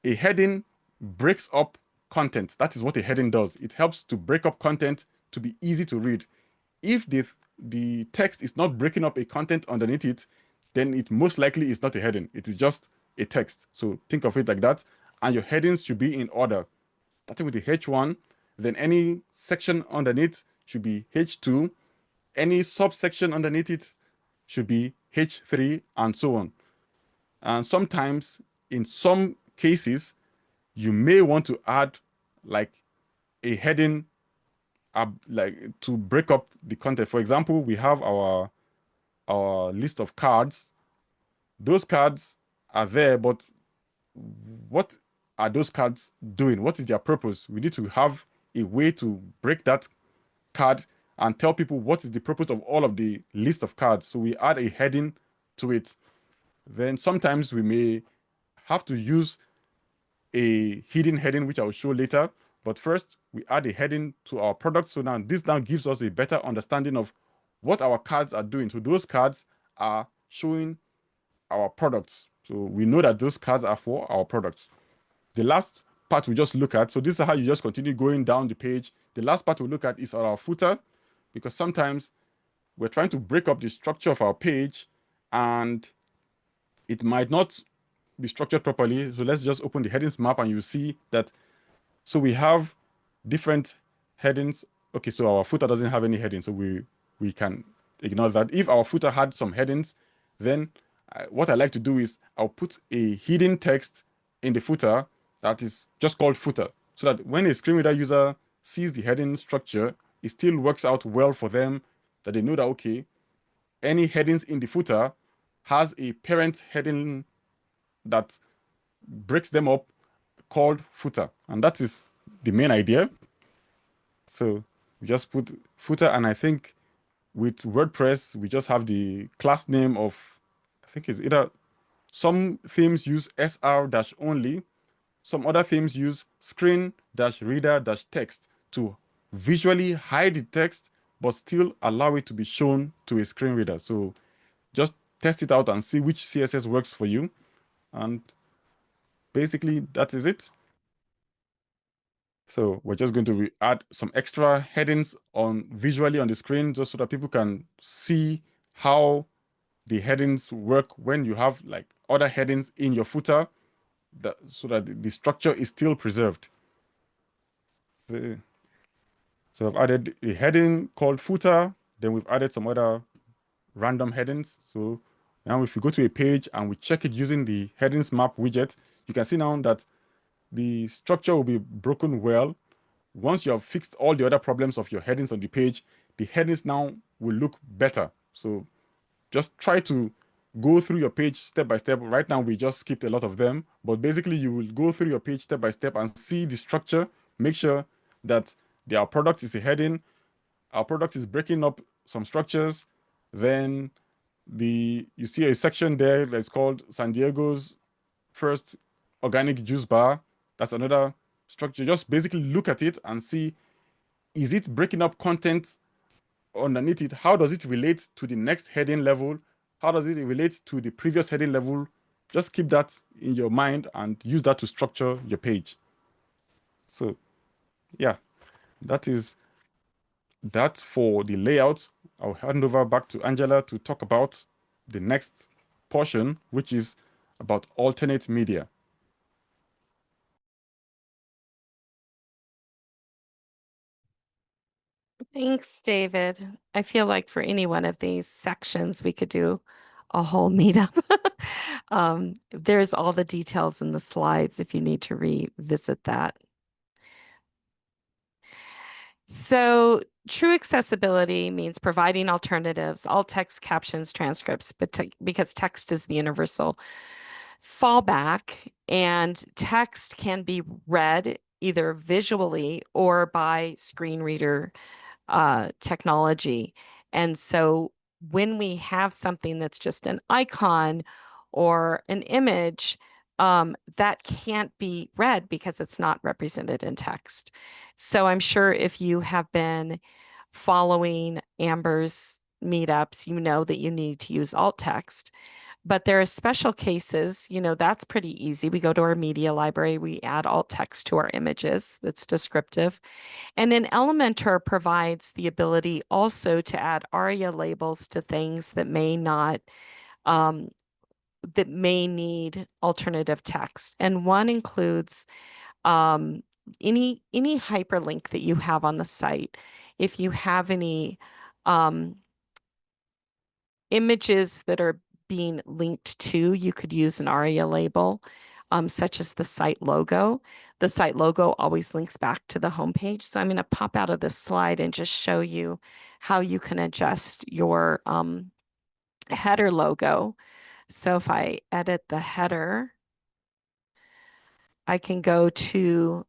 A heading breaks up content. That is what a heading does. It helps to break up content to be easy to read. If the text is not breaking up a content underneath it, then it most likely is not a heading. It is just a text. So think of it like that. And your headings should be in order. Starting with the H1, then any section underneath should be H2. Any subsection underneath it should be H3, and so on. And sometimes, in some cases, you may want to add like a heading like to break up the content. For example, we have our list of cards. Those cards are there, but what are those cards doing? What is their purpose? We need to have a way to break that card and tell people what is the purpose of all of the list of cards. So we add a heading to it. Then sometimes we may have to use a hidden heading, which I'll show later. But first, we add a heading to our product. So now this now gives us a better understanding of what our cards are doing. So those cards are showing our products. So we know that those cards are for our products. The last part we just look at, so this is how you just continue going down the page. The last part we look at is our footer, because sometimes we're trying to break up the structure of our page and it might not be structured properly. So let's just open the headings map and you see that. So we have different headings. Okay, so our footer doesn't have any headings, so we can ignore that. If our footer had some headings, then what I like to do is I'll put a hidden text in the footer that is just called footer, so that when a screen reader user sees the heading structure, it still works out well for them, that they know that, okay, any headings in the footer has a parent heading that breaks them up called footer. And that is the main idea. So we just put footer, and I think with WordPress, we just have the class name of, I think it's either, some themes use sr-only, some other themes use screen-reader-text to visually hide the text, but still allow it to be shown to a screen reader. So just test it out and see which CSS works for you. And basically, that is it. So we're just going to add some extra headings on visually on the screen, just so that people can see how the headings work when you have like other headings in your footer, so that the structure is still preserved. So I've added a heading called footer, then we've added some other random headings. So now if you go to a page and we check it using the headings map widget, you can see now that the structure will be broken well. Once you have fixed all the other problems of your headings on the page, the headings now will look better. So just try to go through your page step by step. Right now, we just skipped a lot of them, but basically you will go through your page step by step and see the structure. Make sure that our product is a heading. Our product is breaking up some structures. Then you see a section there that's called San Diego's first organic juice bar. That's another structure. Just basically look at it and see, is it breaking up content underneath it? How does it relate to the next heading level? How does it relate to the previous heading level? Just keep that in your mind and use that to structure your page. So yeah, that is that for the layout. I'll hand over back to Angela to talk about the next portion, which is about alternate media. Thanks, David. I feel like for any one of these sections, we could do a whole meetup. There's all the details in the slides if you need to revisit that. So true accessibility means providing alternatives, alt text, captions, transcripts, but because text is the universal fallback, and text can be read either visually or by screen reader technology. And so when we have something that's just an icon or an image, that can't be read because it's not represented in text. So I'm sure if you have been following Amber's meetups, you know that you need to use alt text. But there are special cases, that's pretty easy. We go to our media library, we add alt text to our images that's descriptive. And then Elementor provides the ability also to add aria labels to things that may not, that may need alternative text. And one includes any hyperlink that you have on the site. If you have any images that are being linked to, you could use an aria label, such as the site logo. The site logo always links back to the homepage. So I'm going to pop out of this slide and just show you how you can adjust your header logo. So if I edit the header, I can go to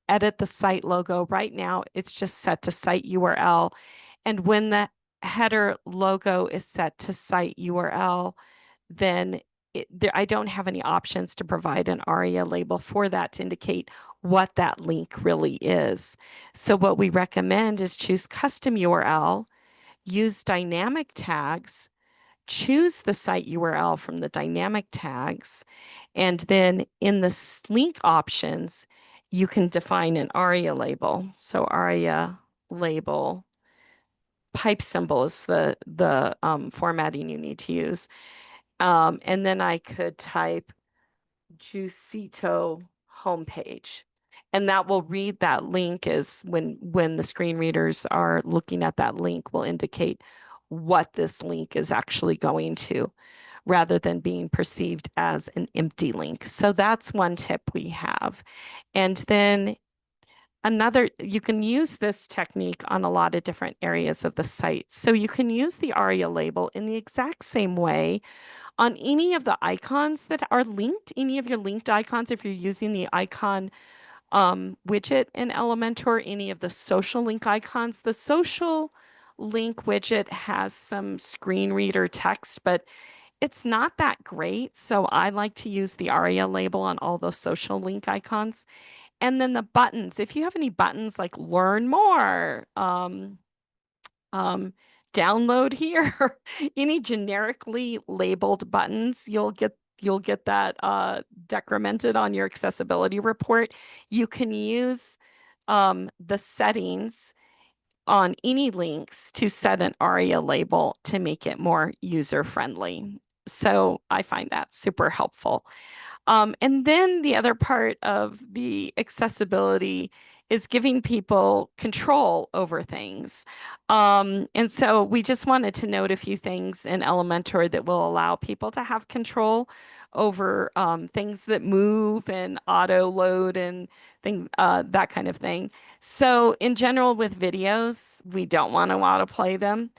edit the site logo. Right now, it's just set to site URL. And when the header logo is set to site URL, then I don't have any options to provide an ARIA label for that to indicate what that link really is. So what we recommend is choose custom URL, use dynamic tags, choose the site URL from the dynamic tags, and then in the link options, you can define an ARIA label. So ARIA label, pipe symbol is the formatting you need to use. And then I could type Juicito homepage. And that will read that link as when the screen readers are looking at that link will indicate what this link is actually going to, rather than being perceived as an empty link. So that's one tip we have. And then another, you can use this technique on a lot of different areas of the site. So you can use the ARIA label in the exact same way on any of the icons that are linked, any of your linked icons, if you're using the icon widget in Elementor, any of the social link icons. The social link widget has some screen reader text, but it's not that great. So I like to use the ARIA label on all those social link icons. And then the buttons, if you have any buttons like learn more, download here, any generically labeled buttons, you'll get that decremented on your accessibility report. You can use the settings on any links to set an ARIA label to make it more user friendly. So I find that super helpful. And then the other part of the accessibility is giving people control over things. And so we just wanted to note a few things in Elementor that will allow people to have control over things that move and auto load and things, that kind of thing. So in general with videos, we don't want to autoplay them.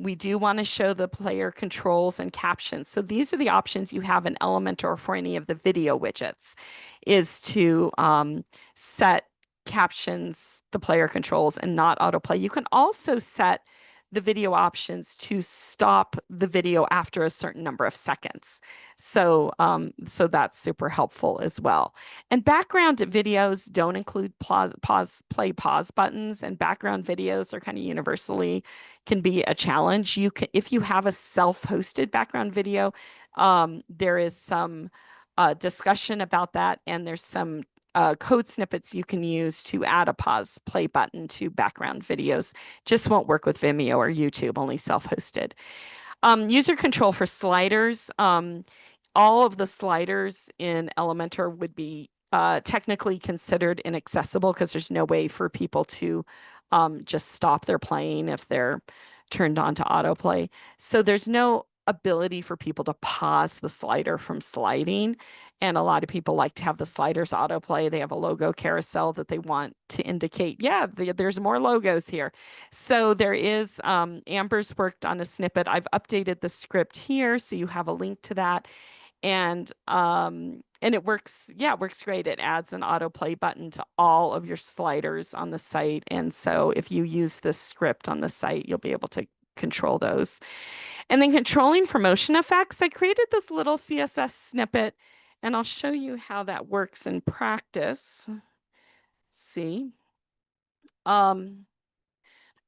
We do want to show the player controls and captions. So these are the options you have in Elementor for any of the video widgets, is to set captions, the player controls, and not autoplay. You can also set the video options to stop the video after a certain number of seconds. So, so that's super helpful as well. And background videos don't include play, pause buttons, and background videos are kind of universally can be a challenge. You can, if you have a self-hosted background video, there is some discussion about that, and there's some code snippets you can use to add a pause play button to background videos. Just won't work with Vimeo or YouTube, only self-hosted. User control for sliders. All of the sliders in Elementor would be technically considered inaccessible because there's no way for people to just stop their playing if they're turned on to autoplay. So there's no ability for people to pause the slider from sliding. And a lot of people like to have the sliders autoplay. They have a logo carousel that they want to indicate, yeah, there's more logos here. So there is, Amber's worked on a snippet. I've updated the script here, so you have a link to that. And it works, yeah, it works great. It adds an autoplay button to all of your sliders on the site. And so if you use this script on the site, you'll be able to control those. And then controlling for motion effects, I created this little CSS snippet, and I'll show you how that works in practice. Let's see.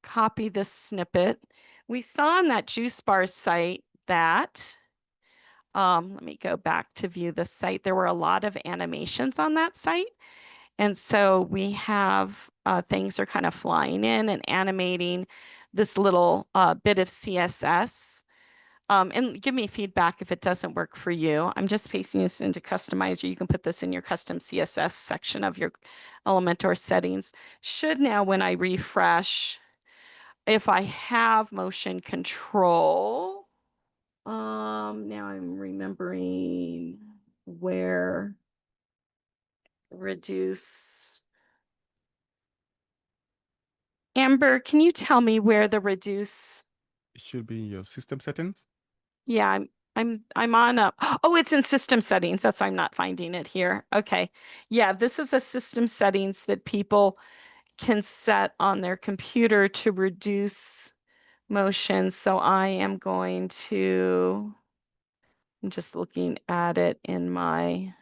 Copy this snippet. We saw on that Juice Bar site that let me go back to view the site. There were a lot of animations on that site. And so we have things are kind of flying in and animating this little bit of CSS. And give me feedback if it doesn't work for you. I'm just pasting this into Customizer. You can put this in your custom CSS section of your Elementor settings. Should now, when I refresh, if I have motion control, now I'm remembering where reduce. Amber, can you tell me where the reduce? It should be in your system settings. Yeah, I'm on a, oh, it's in system settings. That's why I'm not finding it here. Okay. Yeah, this is a system settings that people can set on their computer to reduce motion. So I am going to I'm just looking at it in my...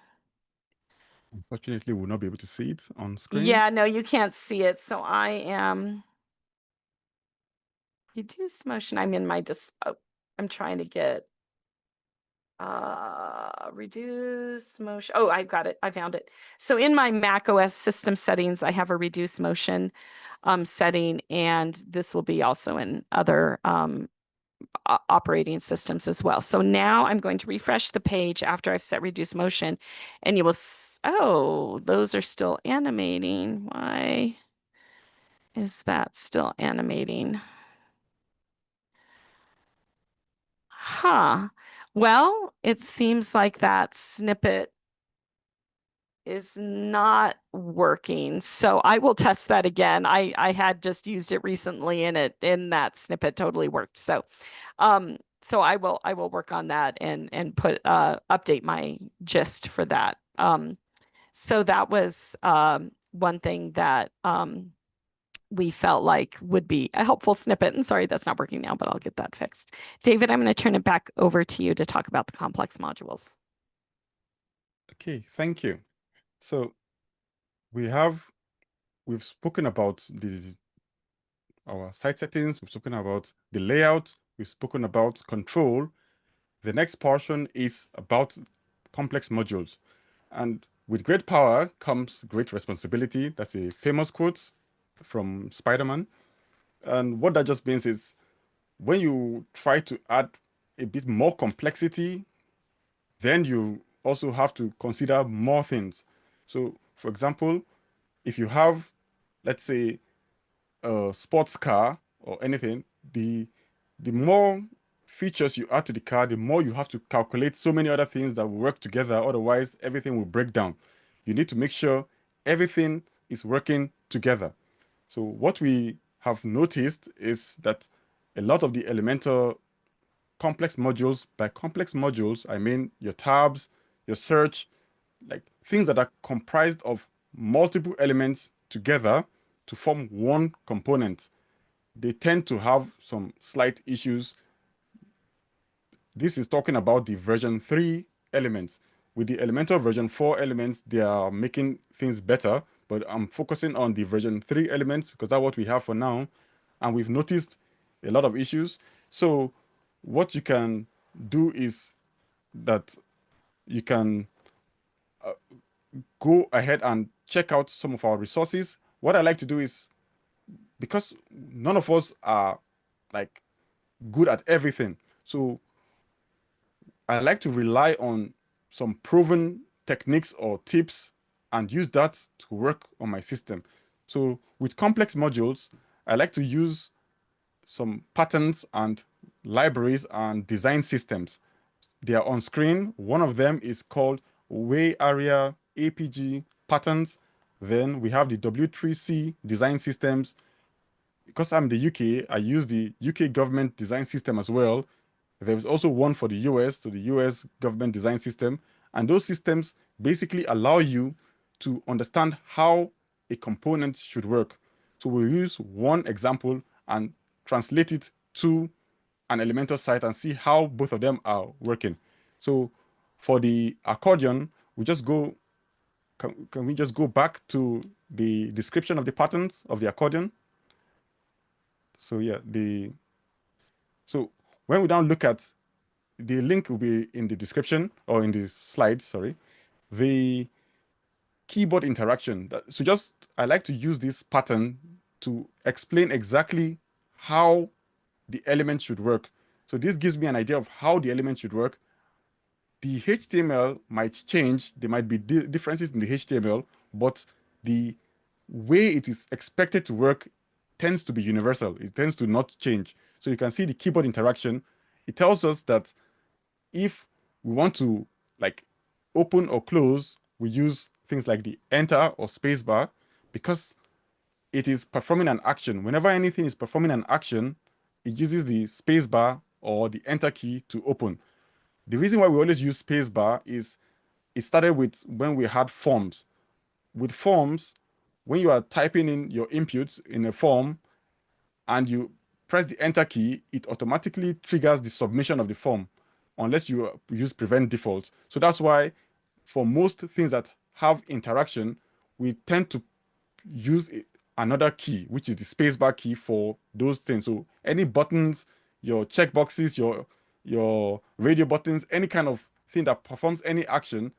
Unfortunately, we'll not be able to see it on screen. Yeah, no, you can't see it. So I am reduce motion. I'm in my I'm trying to get reduce motion. Oh, I've got it. I found it. So in my Mac OS system settings, I have a reduce motion setting, and this will be also in other operating systems as well. So now I'm going to refresh the page after I've set reduce motion, and you will, oh, those are still animating. Why is that still animating? Huh. Well, it seems like that snippet is not working. So I will test that again. I had just used it recently and that snippet totally worked. So so I will work on that and put update my gist for that. So that was one thing that we felt like would be a helpful snippet. And sorry, that's not working now, but I'll get that fixed. David, I'm going to turn it back over to you to talk about the complex modules. Okay, thank you. So we've spoken about our site settings, we've spoken about the layout, we've spoken about control. The next portion is about complex modules. And with great power comes great responsibility. That's a famous quote from Spider-Man. And what that just means is when you try to add a bit more complexity, then you also have to consider more things. So, for example, if you have, let's say, a sports car or anything, the more features you add to the car, the more you have to calculate so many other things that will work together. Otherwise, everything will break down. You need to make sure everything is working together. So what we have noticed is that a lot of the Elementor complex modules, by complex modules, I mean your tabs, your search, like things that are comprised of multiple elements together to form one component. They tend to have some slight issues. This is talking about the version 3 elements. With the Elementor version 4 elements, they are making things better, but I'm focusing on the version 3 elements because that's what we have for now. And we've noticed a lot of issues. So what you can do is that you can go ahead and check out some of our resources. What I like to do is, because none of us are like good at everything, so I like to rely on some proven techniques or tips and use that to work on my system. So with complex modules, I like to use some patterns and libraries and design systems. They are on screen. One of them is called Aria APG patterns. Then we have the W3C design systems. Because I'm in the UK, I use the UK government design system as well. There's also one for the US, so the US government design system. And those systems basically allow you to understand how a component should work. So we'll use one example and translate it to an Elementor site and see how both of them are working. So for the accordion, we just go, can we just go back to the description of the patterns of the accordion? So yeah, so when we now look at the link will be in the description or in the slides, sorry. The keyboard interaction. So just, I like to use this pattern to explain exactly how the element should work. So this gives me an idea of how the element should work. The HTML might change. There might be differences in the HTML, but the way it is expected to work tends to be universal. It tends to not change. So you can see the keyboard interaction. It tells us that if we want to like open or close, we use things like the enter or spacebar because it is performing an action. Whenever anything is performing an action, it uses the spacebar or the enter key to open. The reason why we always use spacebar is it started with when we had forms. With forms, when you are typing in your inputs in a form and you press the enter key, it automatically triggers the submission of the form. unless you use prevent default. So that's why for most things that have interaction, we tend to use another key, which is the spacebar key for those things. So any buttons, your checkboxes, your radio buttons, any kind of thing that performs any action,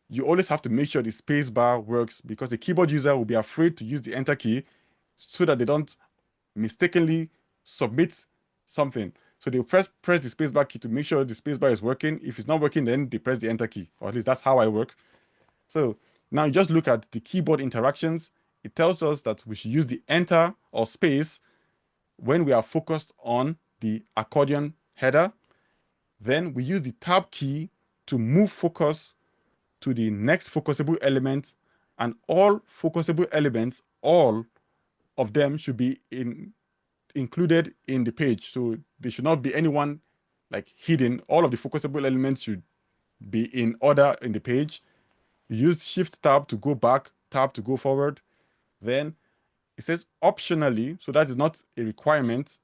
you always have to make sure the spacebar works, because the keyboard user will be afraid to use the enter key so that they don't mistakenly submit something. So they'll press the spacebar key to make sure the spacebar is working. If it's not working, then they press the enter key, or at least that's how I work. So now you just look at the keyboard interactions. It tells us that we should use the enter or space when we are focused on the accordion header. Then we use the tab key to move focus to the next focusable element, and all focusable elements, all of them should be included in the page. So there should not be anyone like hidden. All of the focusable elements should be in order in the page. You use shift tab to go back, tab to go forward. Then it says optionally, so that is not a requirement.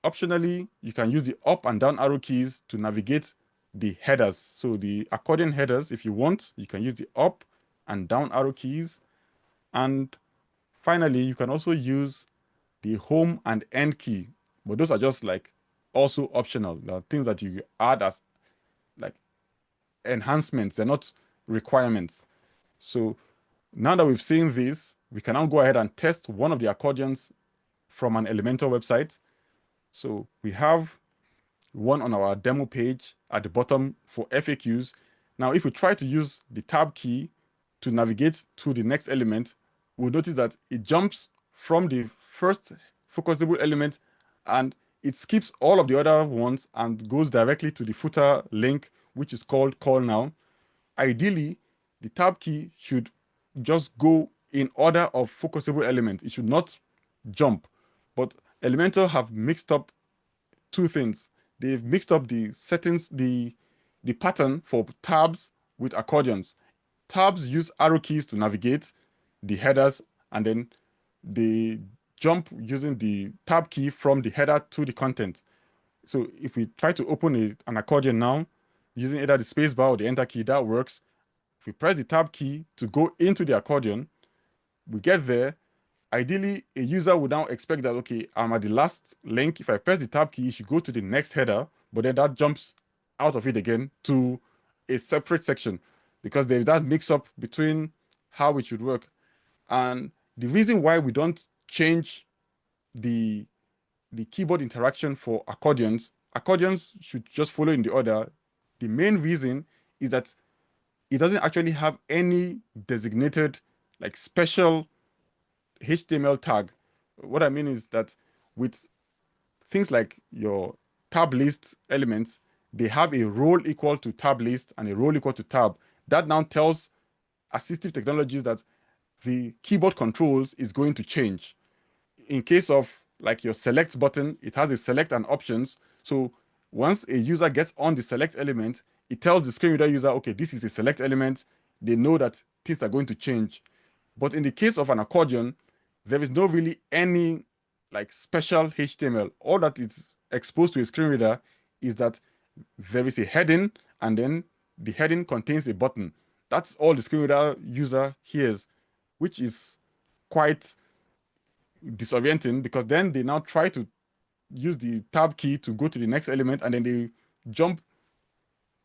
Optionally, you can use the up and down arrow keys to navigate the headers. So the accordion headers, if you want, you can use the up and down arrow keys. And finally, you can also use the home and end key, but those are just like also optional. There are things that you add as like enhancements. They're not requirements. So now that we've seen this, we can now go ahead and test one of the accordions from an Elementor website. So we have one on our demo page at the bottom for FAQs. Now, if we try to use the tab key to navigate to the next element, we'll notice that it jumps from the first focusable element and it skips all of the other ones and goes directly to the footer link, which is called call now. Ideally, the tab key should just go in order of focusable elements. It should not jump. But Elementor have mixed up two things. They've mixed up the settings, the pattern for tabs with accordions. Tabs use arrow keys to navigate the headers, and then they jump using the tab key from the header to the content. So if we try to open an accordion now, using either the spacebar or the enter key, that works. If we press the tab key to go into the accordion, we get there. Ideally, a user would now expect that, okay, I'm at the last link. If I press the tab key, it should go to the next header, but then that jumps out of it again to a separate section, because there's that mix-up between how it should work. And the reason why we don't change the keyboard interaction for accordions should just follow in the order. The main reason is that it doesn't actually have any designated like special HTML tag. What I mean is that with things like your tab list elements, they have a role equal to tab list and a role equal to tab. That now tells assistive technologies that the keyboard controls is going to change. In case of like your select button, it has a select and options. So once a user gets on the select element, it tells the screen reader user, okay, this is a select element. They know that things are going to change. But in the case of an accordion, there is no really any like special HTML. All that is exposed to a screen reader is that there is a heading, and then the heading contains a button. That's all the screen reader user hears, which is quite disorienting, because then they now try to use the tab key to go to the next element, and then they jump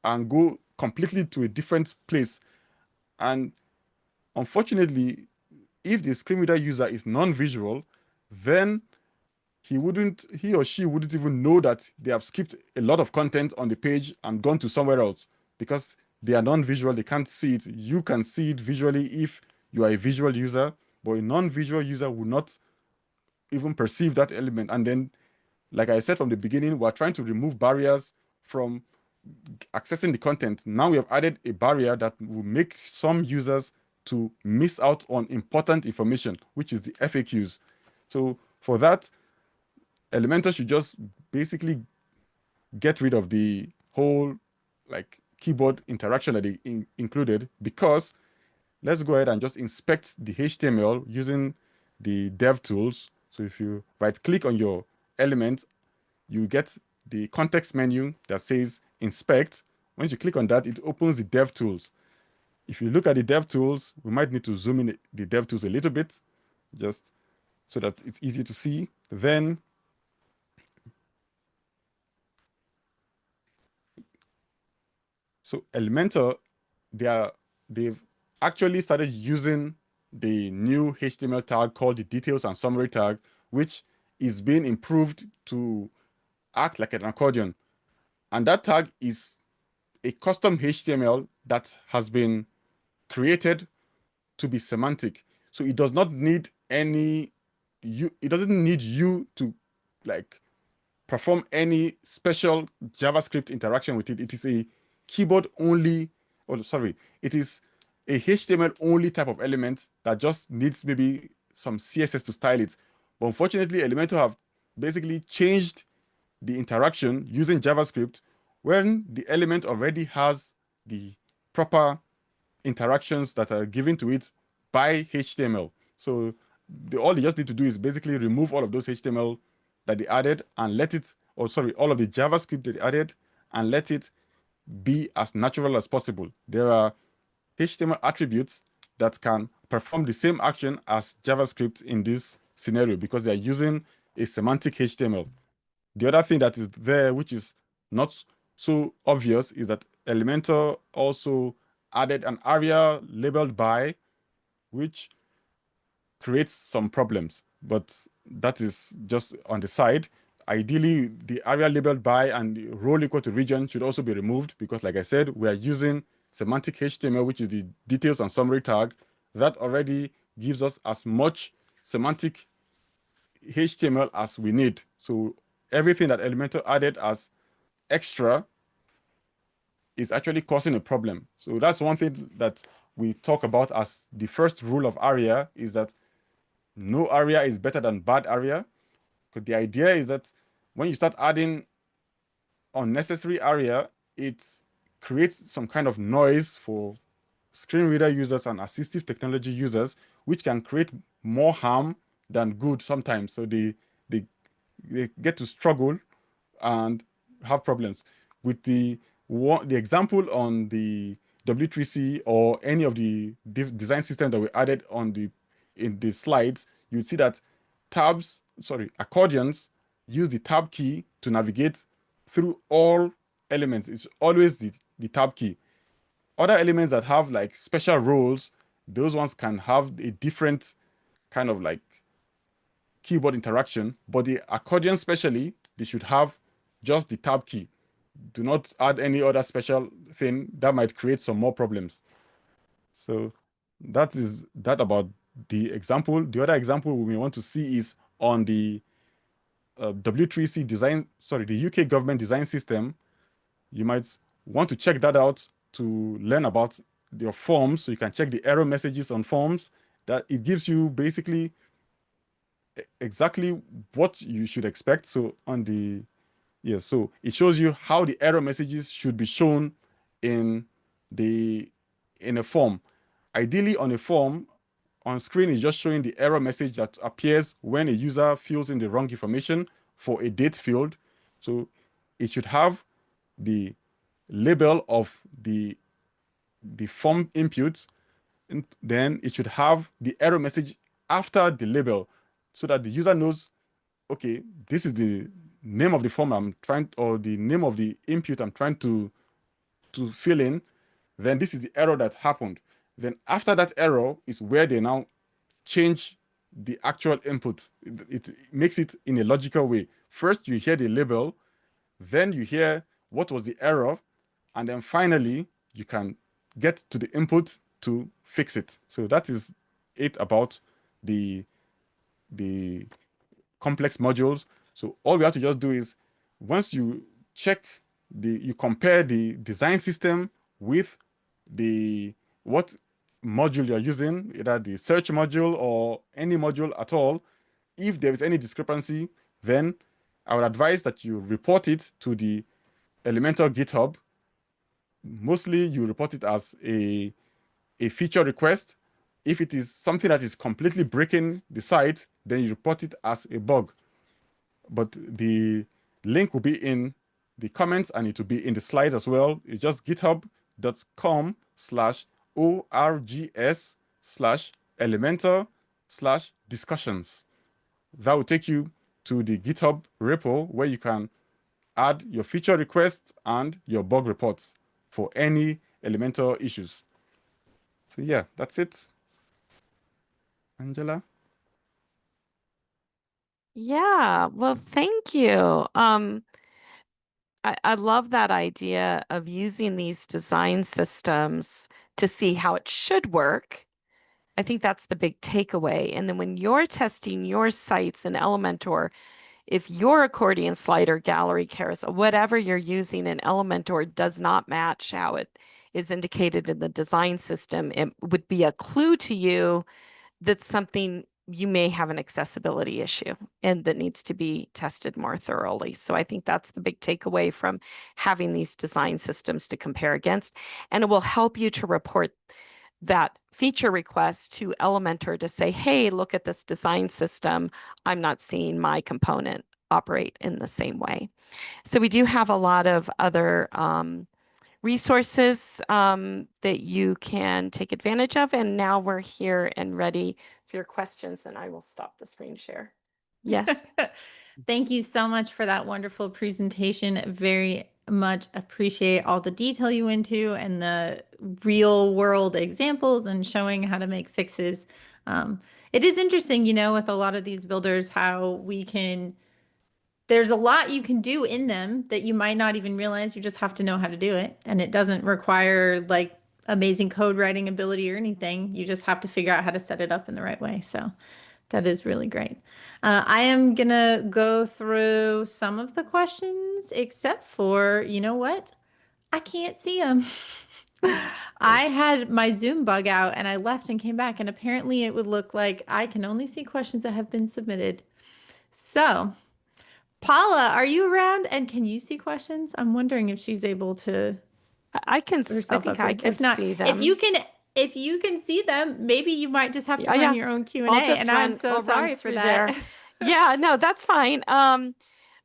and go completely to a different place. And unfortunately, if the screen reader user is non-visual, then he or she wouldn't even know that they have skipped a lot of content on the page and gone to somewhere else, because they are non-visual. They can't see it. You can see it visually if you are a visual user, but a non-visual user will not even perceive that element. And then, like I said from the beginning, we're trying to remove barriers from accessing the content. Now we have added a barrier that will make some users to miss out on important information, which is the FAQs. So for that, Elementor should just basically get rid of the whole like keyboard interaction that they included, because let's go ahead and just inspect the HTML using the dev tools. So if you right click on your element, you get the context menu that says inspect, once you click on that, it opens the dev tools. If you look at the dev tools, we might need to zoom in the dev tools a little bit, just so that it's easy to see. Then, so Elementor, they've actually started using the new HTML tag called the details and summary tag, which is being improved to act like an accordion. And that tag is a custom HTML that has been created to be semantic. So it does not need it doesn't need you to like perform any special JavaScript interaction with it. It is a keyboard only, or sorry, it is a HTML only type of element that just needs maybe some CSS to style it. But unfortunately, Elementor have basically changed the interaction using JavaScript when the element already has the proper interactions that are given to it by HTML. So all they just need to do is basically remove all of those HTML that they added and let it, or sorry, all of the JavaScript that they added and let it be as natural as possible. There are HTML attributes that can perform the same action as JavaScript in this scenario because they're using a semantic HTML. The other thing that is there, which is not so obvious, is that Elementor also added an aria labeled by, which creates some problems, but that is just on the side. Ideally, the aria labeled by and the role equal to region should also be removed because, like I said, we are using semantic HTML, which is the details and summary tag. That already gives us as much semantic HTML as we need. So everything that Elementor added as extra is actually causing a problem. So that's one thing that we talk about as the first rule of aria, is that no aria is better than bad aria. Because the idea is that when you start adding unnecessary aria, it creates some kind of noise for screen reader users and assistive technology users, which can create more harm than good sometimes. So they get to struggle and have problems with the example on the W3C or any of the design system that we added in the slides. You'd see that accordions use the tab key to navigate through all elements. It's always the tab key. Other elements that have like special roles, those ones can have a different kind of like keyboard interaction, but the accordion especially, they should have just the tab key. Do not add any other special thing that might create some more problems. So that is that about the example. The other example we may want to see is on the W3C design, the UK government design system. You might want to check that out to learn about your forms, so you can check the error messages on forms. That it gives you basically exactly what you should expect. So so it shows you how the error messages should be shown in a form. Ideally, on a form, on screen is just showing the error message that appears when a user fills in the wrong information for a date field. So it should have the label of the form input, and then it should have the error message after the label so that the user knows, okay, this is the name of the form or the name of the input I'm trying to fill in. Then this is the error that happened. Then after that error is where they now change the actual input. It makes it in a logical way. First, you hear the label, then you hear what was the error, and then finally, you can get to the input to fix it. So that is it about the complex modules. So all we have to just do is, once you you compare the design system with what module you're using, either the search module or any module at all. If there is any discrepancy, then I would advise that you report it to the Elementor GitHub. Mostly you report it as a feature request. If it is something that is completely breaking the site, then you report it as a bug. But the link will be in the comments, and it will be in the slides as well. It's just github.com/orgs/elementor/discussions. That will take you to the GitHub repo where you can add your feature requests and your bug reports for any Elementor issues. So yeah, that's it. Angela? Yeah, well, thank you. I love that idea of using these design systems to see how it should work. I think that's the big takeaway. And then when you're testing your sites in Elementor, if your accordion slider, gallery, carousel, whatever you're using in Elementor does not match how it is indicated in the design system, it would be a clue to you that something you may have an accessibility issue and that needs to be tested more thoroughly. So I think that's the big takeaway from having these design systems to compare against. And it will help you to report that feature request to Elementor to say, hey, look at this design system. I'm not seeing my component operate in the same way. So we do have a lot of other resources that you can take advantage of. And now we're here and ready for your questions, and I will stop the screen share. Yes. Thank you so much for that wonderful presentation. Very much appreciate all the detail you went into and the real world examples and showing how to make fixes. It is interesting, you know, with a lot of these builders, how we can, there's a lot you can do in them that you might not even realize. You just have to know how to do it. And it doesn't require like amazing code writing ability or anything. You just have to figure out how to set it up in the right way. So that is really great. I am gonna go through some of the questions, except for, you know what? I can't see them. I had my Zoom bug out and I left and came back, and apparently it would look like I can only see questions that have been submitted. So, Paula, are you around and can you see questions? I'm wondering if she's able to I put herself think up I here. can If not, see them. if you can see them, maybe you might just have to run Yeah, your own Q&A, I'll just and I'm so I'll run sorry for through there. that. Yeah, no, that's fine.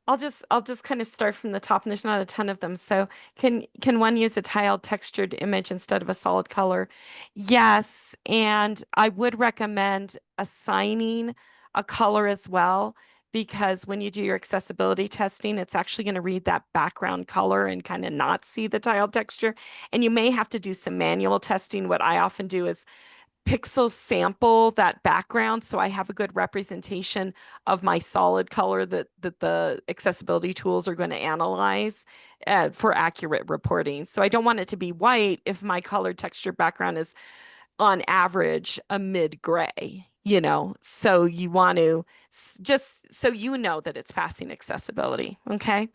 I'll just kind of start from the top, and there's not a ton of them. So can one use a tiled textured image instead of a solid color? Yes, and I would recommend assigning a color as well, because when you do your accessibility testing, it's actually going to read that background color and kind of not see the tiled texture. And you may have to do some manual testing. What I often do is pixel sample that background so I have a good representation of my solid color that the accessibility tools are going to analyze for accurate reporting. So I don't want it to be white if my color texture background is on average a mid gray, you know. So you want to just so you know that it's passing accessibility. Okay.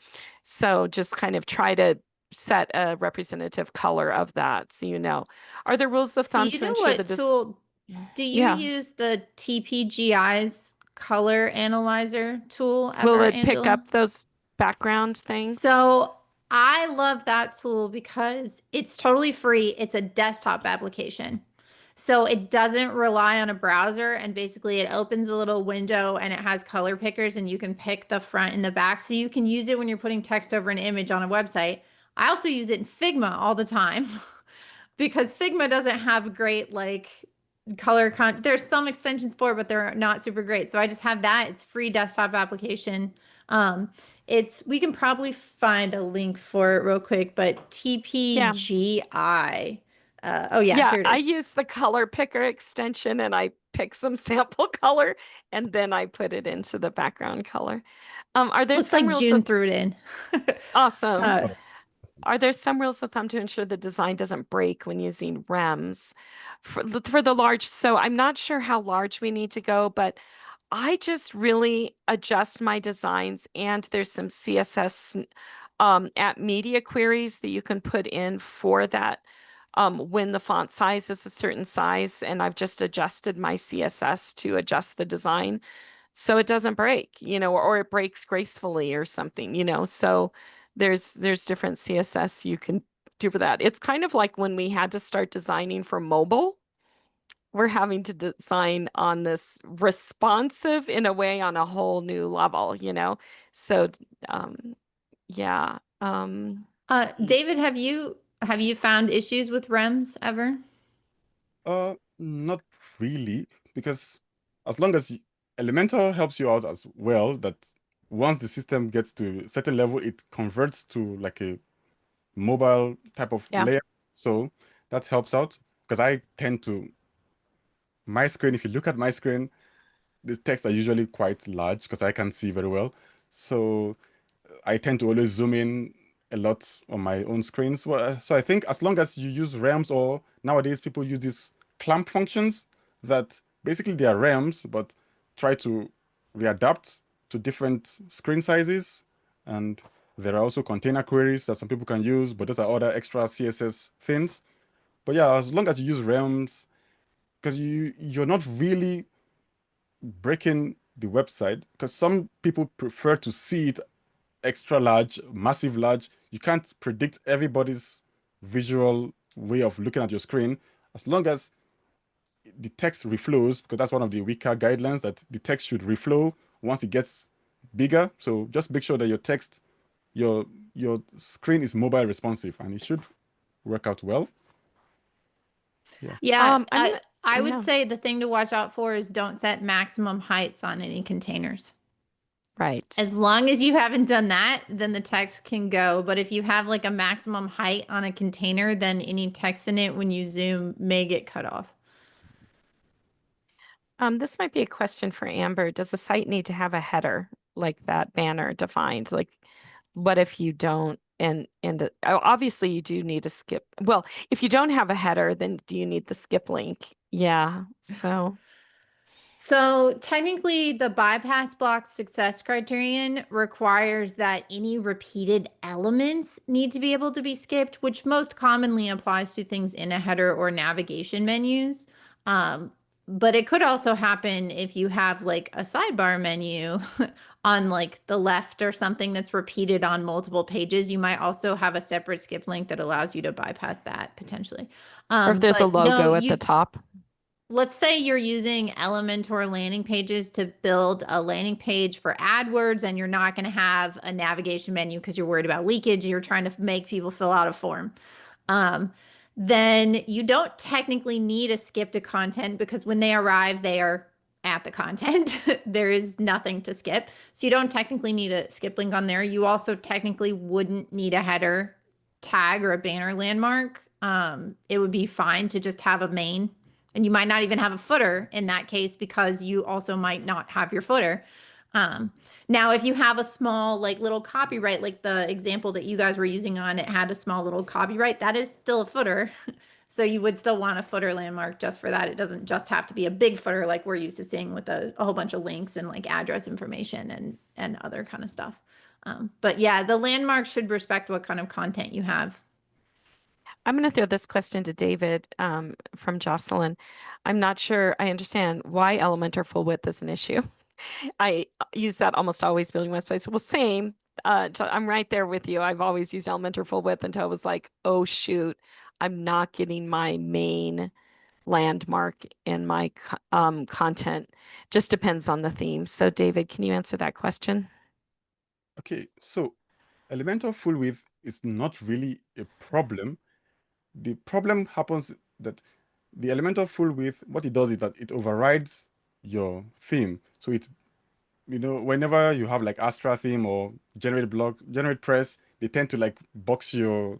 So just kind of try to set a representative color of that so you know. Are there rules of So thumb you to know ensure what that this? tool do you Yeah. use the TPGI's color analyzer tool Will ever, it pick Angela? up those background things? So I love that tool because it's totally free. It's a desktop application. So it doesn't rely on a browser, and basically it opens a little window and it has color pickers and you can pick the front and the back. So you can use it when you're putting text over an image on a website. I also use it in Figma all the time because Figma doesn't have great like there's some extensions for it, but they're not super great. So I just have that. It's free desktop application. Um, we can probably find a link for it real quick, but Yeah. TPGI. Oh yeah, Yeah, here it I is. use the color picker extension and I pick some sample color and then I put it into the background color. Are there Looks some like rules June of threw it in. awesome? uh, Are there some rules of thumb to ensure the design doesn't break when using REMs for the large? So I'm not sure how large we need to go, but I just really adjust my designs, and there's some CSS at media queries that you can put in for that when the font size is a certain size, and I've just adjusted my CSS to adjust the design so it doesn't break, you know, or it breaks gracefully or something, you know. So there's different CSS you can do for that. It's kind of like when we had to start designing for mobile, we're having to design on this responsive in a way on a whole new level, you know? So, yeah. David, have you found issues with REMs ever? Not really, because as long as Elementor helps you out as well, that once the system gets to a certain level, it converts to like a mobile type of Yeah. layout. So that helps out because I tend to my screen, if you look at my screen, the text are usually quite large because I can't see very well. So I tend to always zoom in a lot on my own screens. Well, so I think as long as you use realms, or nowadays people use these clamp functions that basically they are realms, but try to readapt to different screen sizes. And there are also container queries that some people can use, but those are other extra CSS things. But yeah, as long as you use realms, because you're not really breaking the website, because some people prefer to see it extra large, massive large. You can't predict everybody's visual way of looking at your screen. As long as the text reflows, because that's one of the WCAG guidelines, that the text should reflow once it gets bigger. So just make sure that your text, your screen is mobile responsive, and it should work out well. Yeah. Yeah, I'm gonna, I would yeah, say the thing to watch out for is don't set maximum heights on any containers. right. As long as you haven't done that, then the text can go. But if you have like a maximum height on a container, then any text in it when you zoom may get cut off. This might be a question for Amber. Does the site need to have a header like that banner defined? Like, what if you don't? Obviously you do need a skip. Well, if you don't have a header, then do you need the skip link? Yeah. So technically, the bypass block success criterion requires that any repeated elements need to be able to be skipped, which most commonly applies to things in a header or navigation menus. But it could also happen if you have like a sidebar menu on like the left or something that's repeated on multiple pages. You might also have a separate skip link that allows you to bypass that potentially. Or if there's a But no, logo at the top. let's say you're using Elementor landing pages to build a landing page for AdWords and you're not going to have a navigation menu because you're worried about leakage. You're trying to make people fill out a form. Then you don't technically need a skip to content because when they arrive, they are at the content. There is nothing to skip. So you don't technically need a skip link on there. You also technically wouldn't need a header tag or a banner landmark. It would be fine to just have a main, and you might not even have a footer in that case because you also might not have your footer. Now, if you have a small, like little copyright, like the example that you guys were using on, it had a small little copyright, that is still a footer. So you would still want a footer landmark just for that. It doesn't just have to be a big footer like we're used to seeing with a whole bunch of links and like address information and other kind of stuff. But yeah, the landmark should respect what kind of content you have. I'm going to throw this question to David from Jocelyn. I'm not sure I understand why Elementor full width is an issue. I use that almost always building websites. Well, same. I'm right there with you. I've always used Elementor full width until I was like, oh, shoot, I'm not getting my main landmark in my content. Just depends on the theme. So, David, can you answer that question? Okay, so Elementor full width is not really a problem. The problem happens that the Elementor full width, what it does is that it overrides your theme. So it, whenever you have like Astra theme or generate block, generate press, they tend to like box your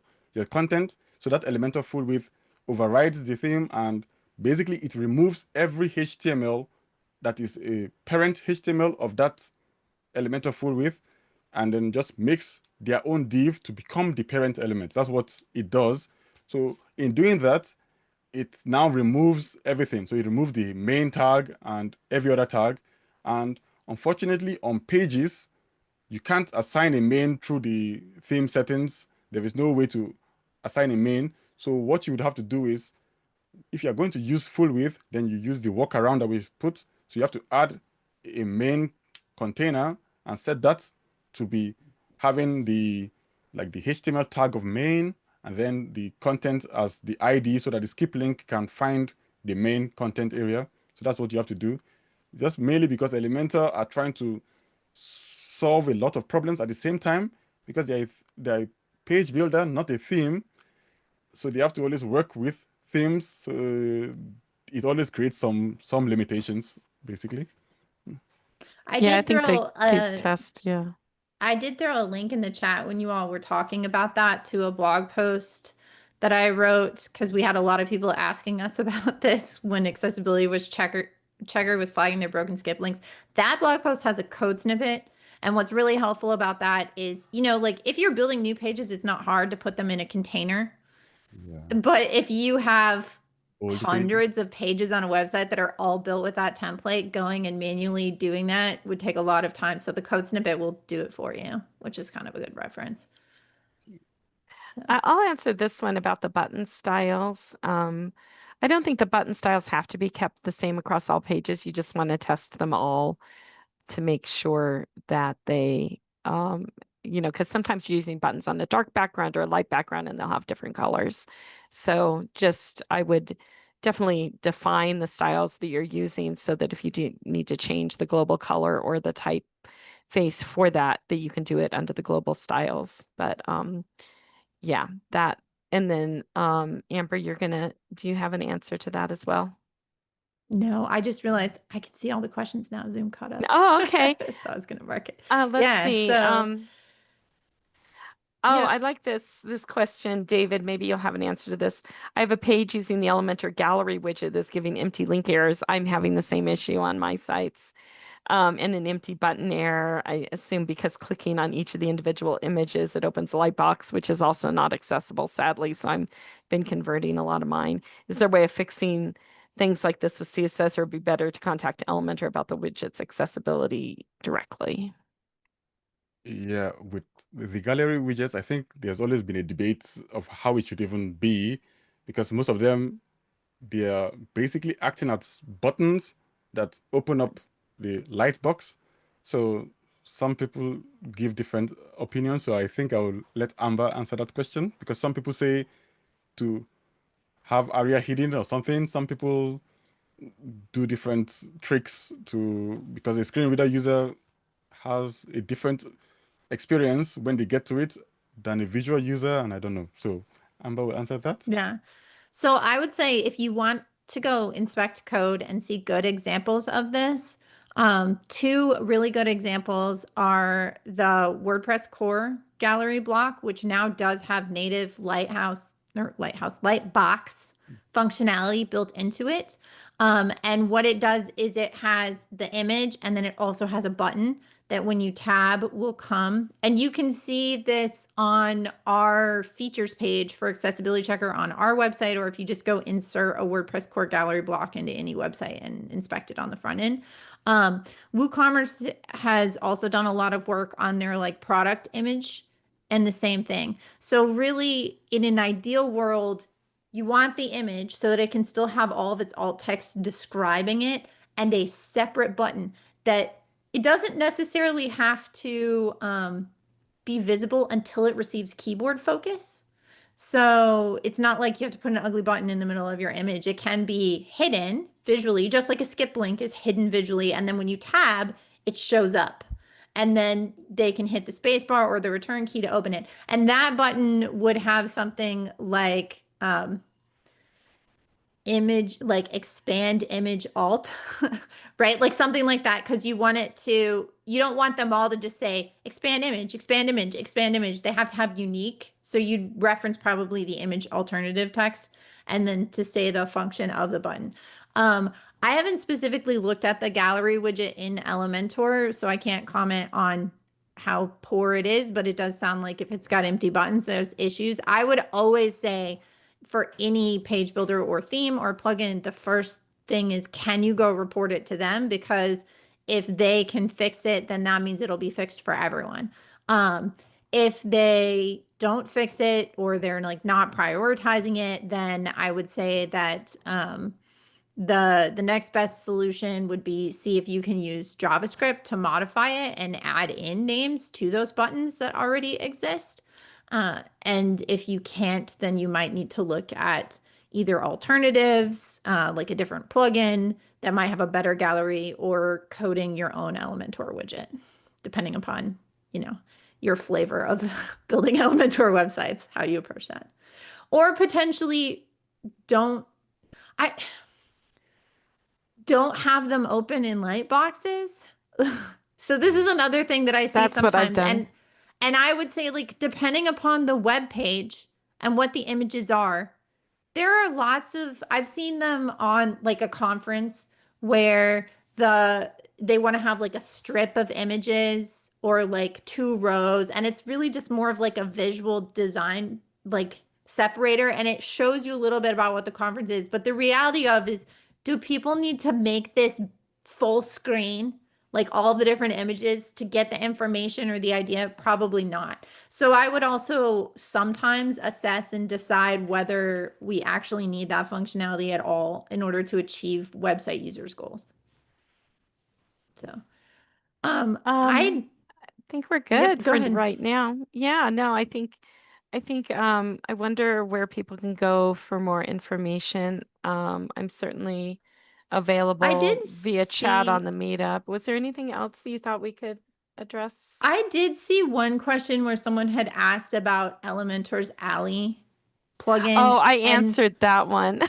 content. So that Elementor full width overrides the theme, and basically it removes every HTML that is a parent HTML of that Elementor full width, and then just makes their own div to become the parent element. That's what it does. So in doing that, it now removes everything. So it removes the main tag and every other tag. And unfortunately, on pages, you can't assign a main through the theme settings. There is no way to assign a main. So what you would have to do is, if you're going to use full width, then you use the workaround that we've put. So you have to add a main container and set that to be having the HTML tag of main, and then the content as the ID, so that the skip link can find the main content area. So that's what you have to do. Just mainly because Elementor are trying to solve a lot of problems at the same time, because there they're a page builder, not a theme. So they have to always work with themes. So it always creates some limitations, basically. I Yeah, I did think the throw case a test, yeah. I did throw a link in the chat when you all were talking about that to a blog post that I wrote because we had a lot of people asking us about this when accessibility was checker was flagging their broken skip links. That blog post has a code snippet. And what's really helpful about that is, like if you're building new pages, it's not hard to put them in a container. Yeah. But if you have Old pages. hundreds of pages on a website that are all built with that template, going and manually doing that would take a lot of time. So the code snippet will do it for you, which is kind of a good reference. So, I'll answer this one about the button styles. I don't think the button styles have to be kept the same across all pages. You just want to test them all to make sure that they, because sometimes you're using buttons on a dark background or a light background and they'll have different colors. So I would definitely define the styles that you're using so that if you do need to change the global color or the typeface for that you can do it under the global styles. But yeah, that. And then Amber, do you have an answer to that as well? no, I just realized I could see all the questions now. Zoom caught up. Oh, okay. So I was going to mark it. Let's Yeah. see. So, Oh, yeah. I like this question, David. Maybe you'll have an answer to this. I have a page using the Elementor gallery widget that's giving empty link errors. I'm having the same issue on my sites. And an empty button error, I assume because clicking on each of the individual images, it opens a light box, which is also not accessible, sadly. So I'm been converting a lot of mine. Is there a way of fixing things like this with CSS, or would it be better to contact Elementor about the widget's accessibility directly? Yeah, with the gallery widgets, I think there's always been a debate of how it should even be, because most of them, they are basically acting as buttons that open up the light box. So some people give different opinions. So I think I will let Amber answer that question, because some people say to have aria hidden or something. Some people do different tricks because a screen reader user has a different experience when they get to it than a visual user, and I don't know. So Amber will answer that. Yeah. So I would say if you want to go inspect code and see good examples of this, two really good examples are the WordPress core gallery block, which now does have native Lightbox functionality built into it. And what it does is it has the image and then it also has a button that when you tab will come. And you can see this on our features page for Accessibility Checker on our website, or if you just go insert a WordPress core gallery block into any website and inspect it on the front end. WooCommerce has also done a lot of work on their product image and the same thing. So really, in an ideal world, you want the image so that it can still have all of its alt text describing it and a separate button that it doesn't necessarily have to be visible until it receives keyboard focus. So it's not like you have to put an ugly button in the middle of your image. It can be hidden visually, just like a skip link is hidden visually. And then when you tab, it shows up. And then they can hit the space bar or the return key to open it. And that button would have something like image, like expand image alt, right? Like something like that, because you don't want them all to just say expand image, expand image, expand image. They have to have unique. So you'd reference probably the image alternative text and then to say the function of the button. I haven't specifically looked at the gallery widget in Elementor, so I can't comment on how poor it is, but it does sound like if it's got empty buttons, there's issues. I would always say for any page builder or theme or plugin, the first thing is, can you go report it to them? Because if they can fix it, then that means it'll be fixed for everyone. If they don't fix it or they're not prioritizing it, then I would say that the next best solution would be see if you can use JavaScript to modify it and add in names to those buttons that already exist. And if you can't, then you might need to look at either alternatives, like a different plugin that might have a better gallery, or coding your own Elementor widget, depending upon, your flavor of building Elementor websites, how you approach that. Or potentially don't I don't have them open in light boxes. So this is another thing that I see That's what I've sometimes. done. And I would say, like, depending upon the web page and what the images are, there are lots of, I've seen them on like a conference where they want to have like a strip of images or like 2 rows, and it's really just more of like a visual design like separator, and it shows you a little bit about what the conference is. But the reality of is, do people need to make this full screen, like all the different images to get the information or the idea? Probably not. So I would also sometimes assess and decide whether we actually need that functionality at all in order to achieve website users' goals. So, I think we're yep, good go for ahead. right now. Yeah, no, I think I wonder where people can go for more information. I'm certainly I available did via chat on see, the meetup. Was there anything else that you thought we could address? I did see one question where someone had asked about Elementor's Alley Oh, plugin, I and answered that one.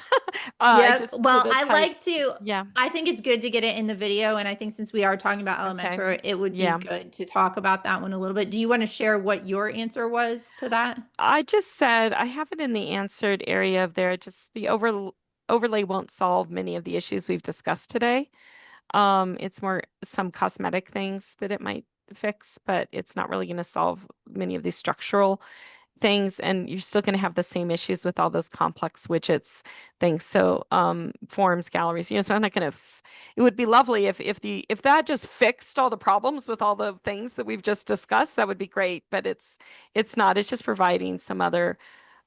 I yep. just Well, did a I type. like to, Yeah. I think it's good to get it in the video. And I think since we are talking about Okay. Elementor, it would be Yeah. good to talk about that one a little bit. Do you want to share what your answer was to that? I just said I have it in the answered area of there. Just the overlay won't solve many of the issues we've discussed today. It's more some cosmetic things that it might fix, but it's not really going to solve many of these structural things, and you're still going to have the same issues with all those complex widgets things. So forms, galleries, so I'm not going to it would be lovely if that just fixed all the problems with all the things that we've just discussed. That would be great, but it's not. It's just providing some other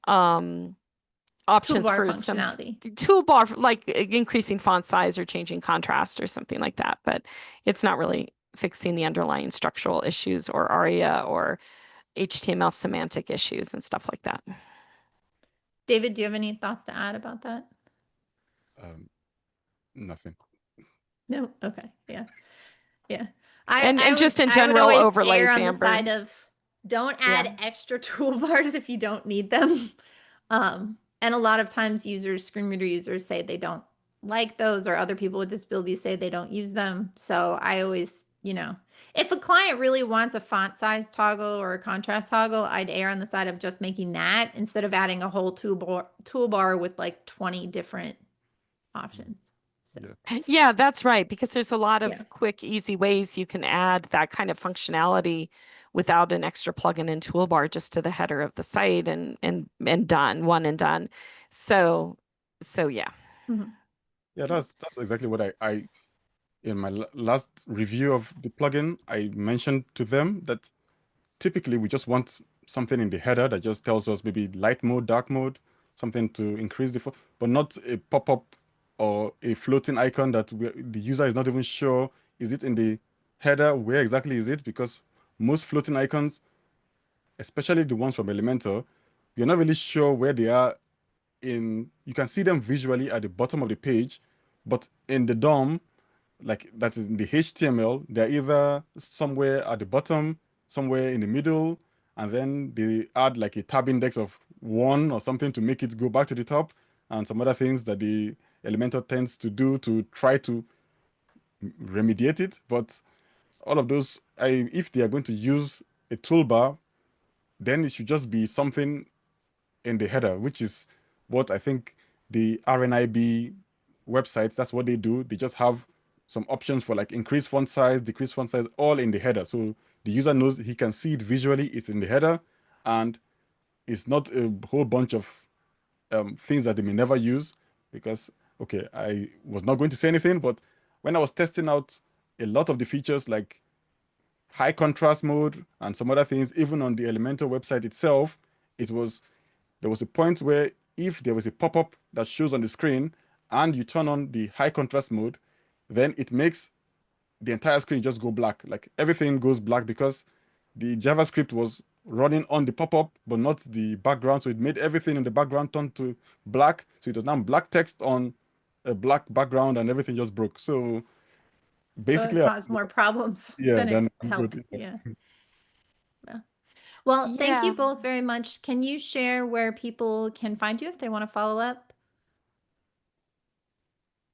options Toolbar for some functionality. toolbar, like increasing font size or changing contrast or something like that, but it's not really fixing the underlying structural issues or aria or HTML semantic issues and stuff like that. David, do you have any thoughts to add about that? Nothing. No? Okay. Yeah. Yeah. And just in I would general always err overlays, on the Amber. side of don't Yeah. add extra toolbars if you don't need them. And a lot of times screen reader users say they don't like those, or other people with disabilities say they don't use them. So I always, if a client really wants a font size toggle or a contrast toggle, I'd err on the side of just making that instead of adding a whole toolbar with like 20 different options. So Yeah, that's right. Because there's a lot of yeah. quick, easy ways you can add that kind of functionality without an extra plugin and toolbar just to the header of the site and done, one and done. So yeah. Mm-hmm. Yeah, that's exactly what I in my last review of the plugin, I mentioned to them that typically we just want something in the header that just tells us maybe light mode, dark mode, something to increase but not a pop-up or a floating icon that the user is not even sure, is it in the header? Where exactly is it? Because most floating icons, especially the ones from Elementor, you're not really sure where they are you can see them visually at the bottom of the page, but in the DOM, like that's in the HTML, they're either somewhere at the bottom, somewhere in the middle, and then they add like a tab index of 1 or something to make it go back to the top, and some other things that the Elementor tends to do to try to remediate it. But all of those, if they are going to use a toolbar, then it should just be something in the header, which is what I think the RNIB websites, that's what they do. They just have some options for like increase font size, decrease font size, all in the header. So the user knows he can see it visually, it's in the header, and it's not a whole bunch of things that they may never use. Because, okay, I was not going to say anything, but when I was testing out a lot of the features like high contrast mode and some other things, even on the Elementor website itself, there was a point where if there was a pop-up that shows on the screen and you turn on the high contrast mode, then it makes the entire screen just go black. Like everything goes black because the JavaScript was running on the pop-up, but not the background. So it made everything in the background turn to black. So it was now black text on a black background and everything just broke. So So it basically, caused more problems yeah, than it then helped. Yeah. Yeah. Well, thank you Yeah. both very much. Can you share where people can find you if they want to follow up?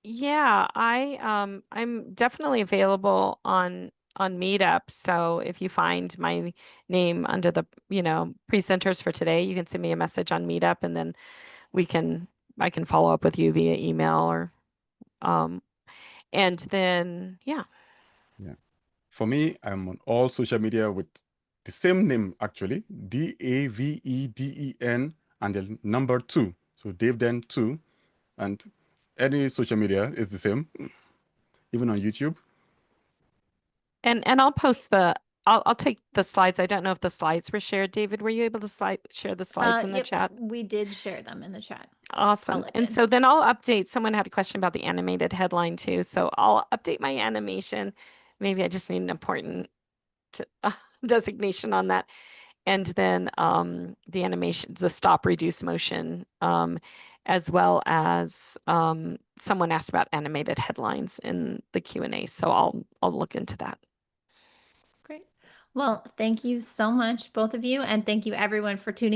Yeah, I'm definitely available on Meetup. So if you find my name under the, presenters for today, you can send me a message on Meetup and then we can I can follow up with you via email or um and then yeah. Yeah. For me, I'm on all social media with the same name, actually, Daveden, and the number 2. So Daveden 2. And any social media is the same, even on YouTube. And I'll take the slides. I don't know if the slides were shared. David, were you able to share the slides in the Yep, chat? we did share them in the chat. Awesome. Ella And did. so then I'll update. Someone had a question about the animated headline too. So I'll update my animation. Maybe I just need an important designation on that. And then the animation, the stop reduce motion, as well as someone asked about animated headlines in the Q&A. So I'll look into that. Great. Well, thank you so much, both of you. And thank you everyone for tuning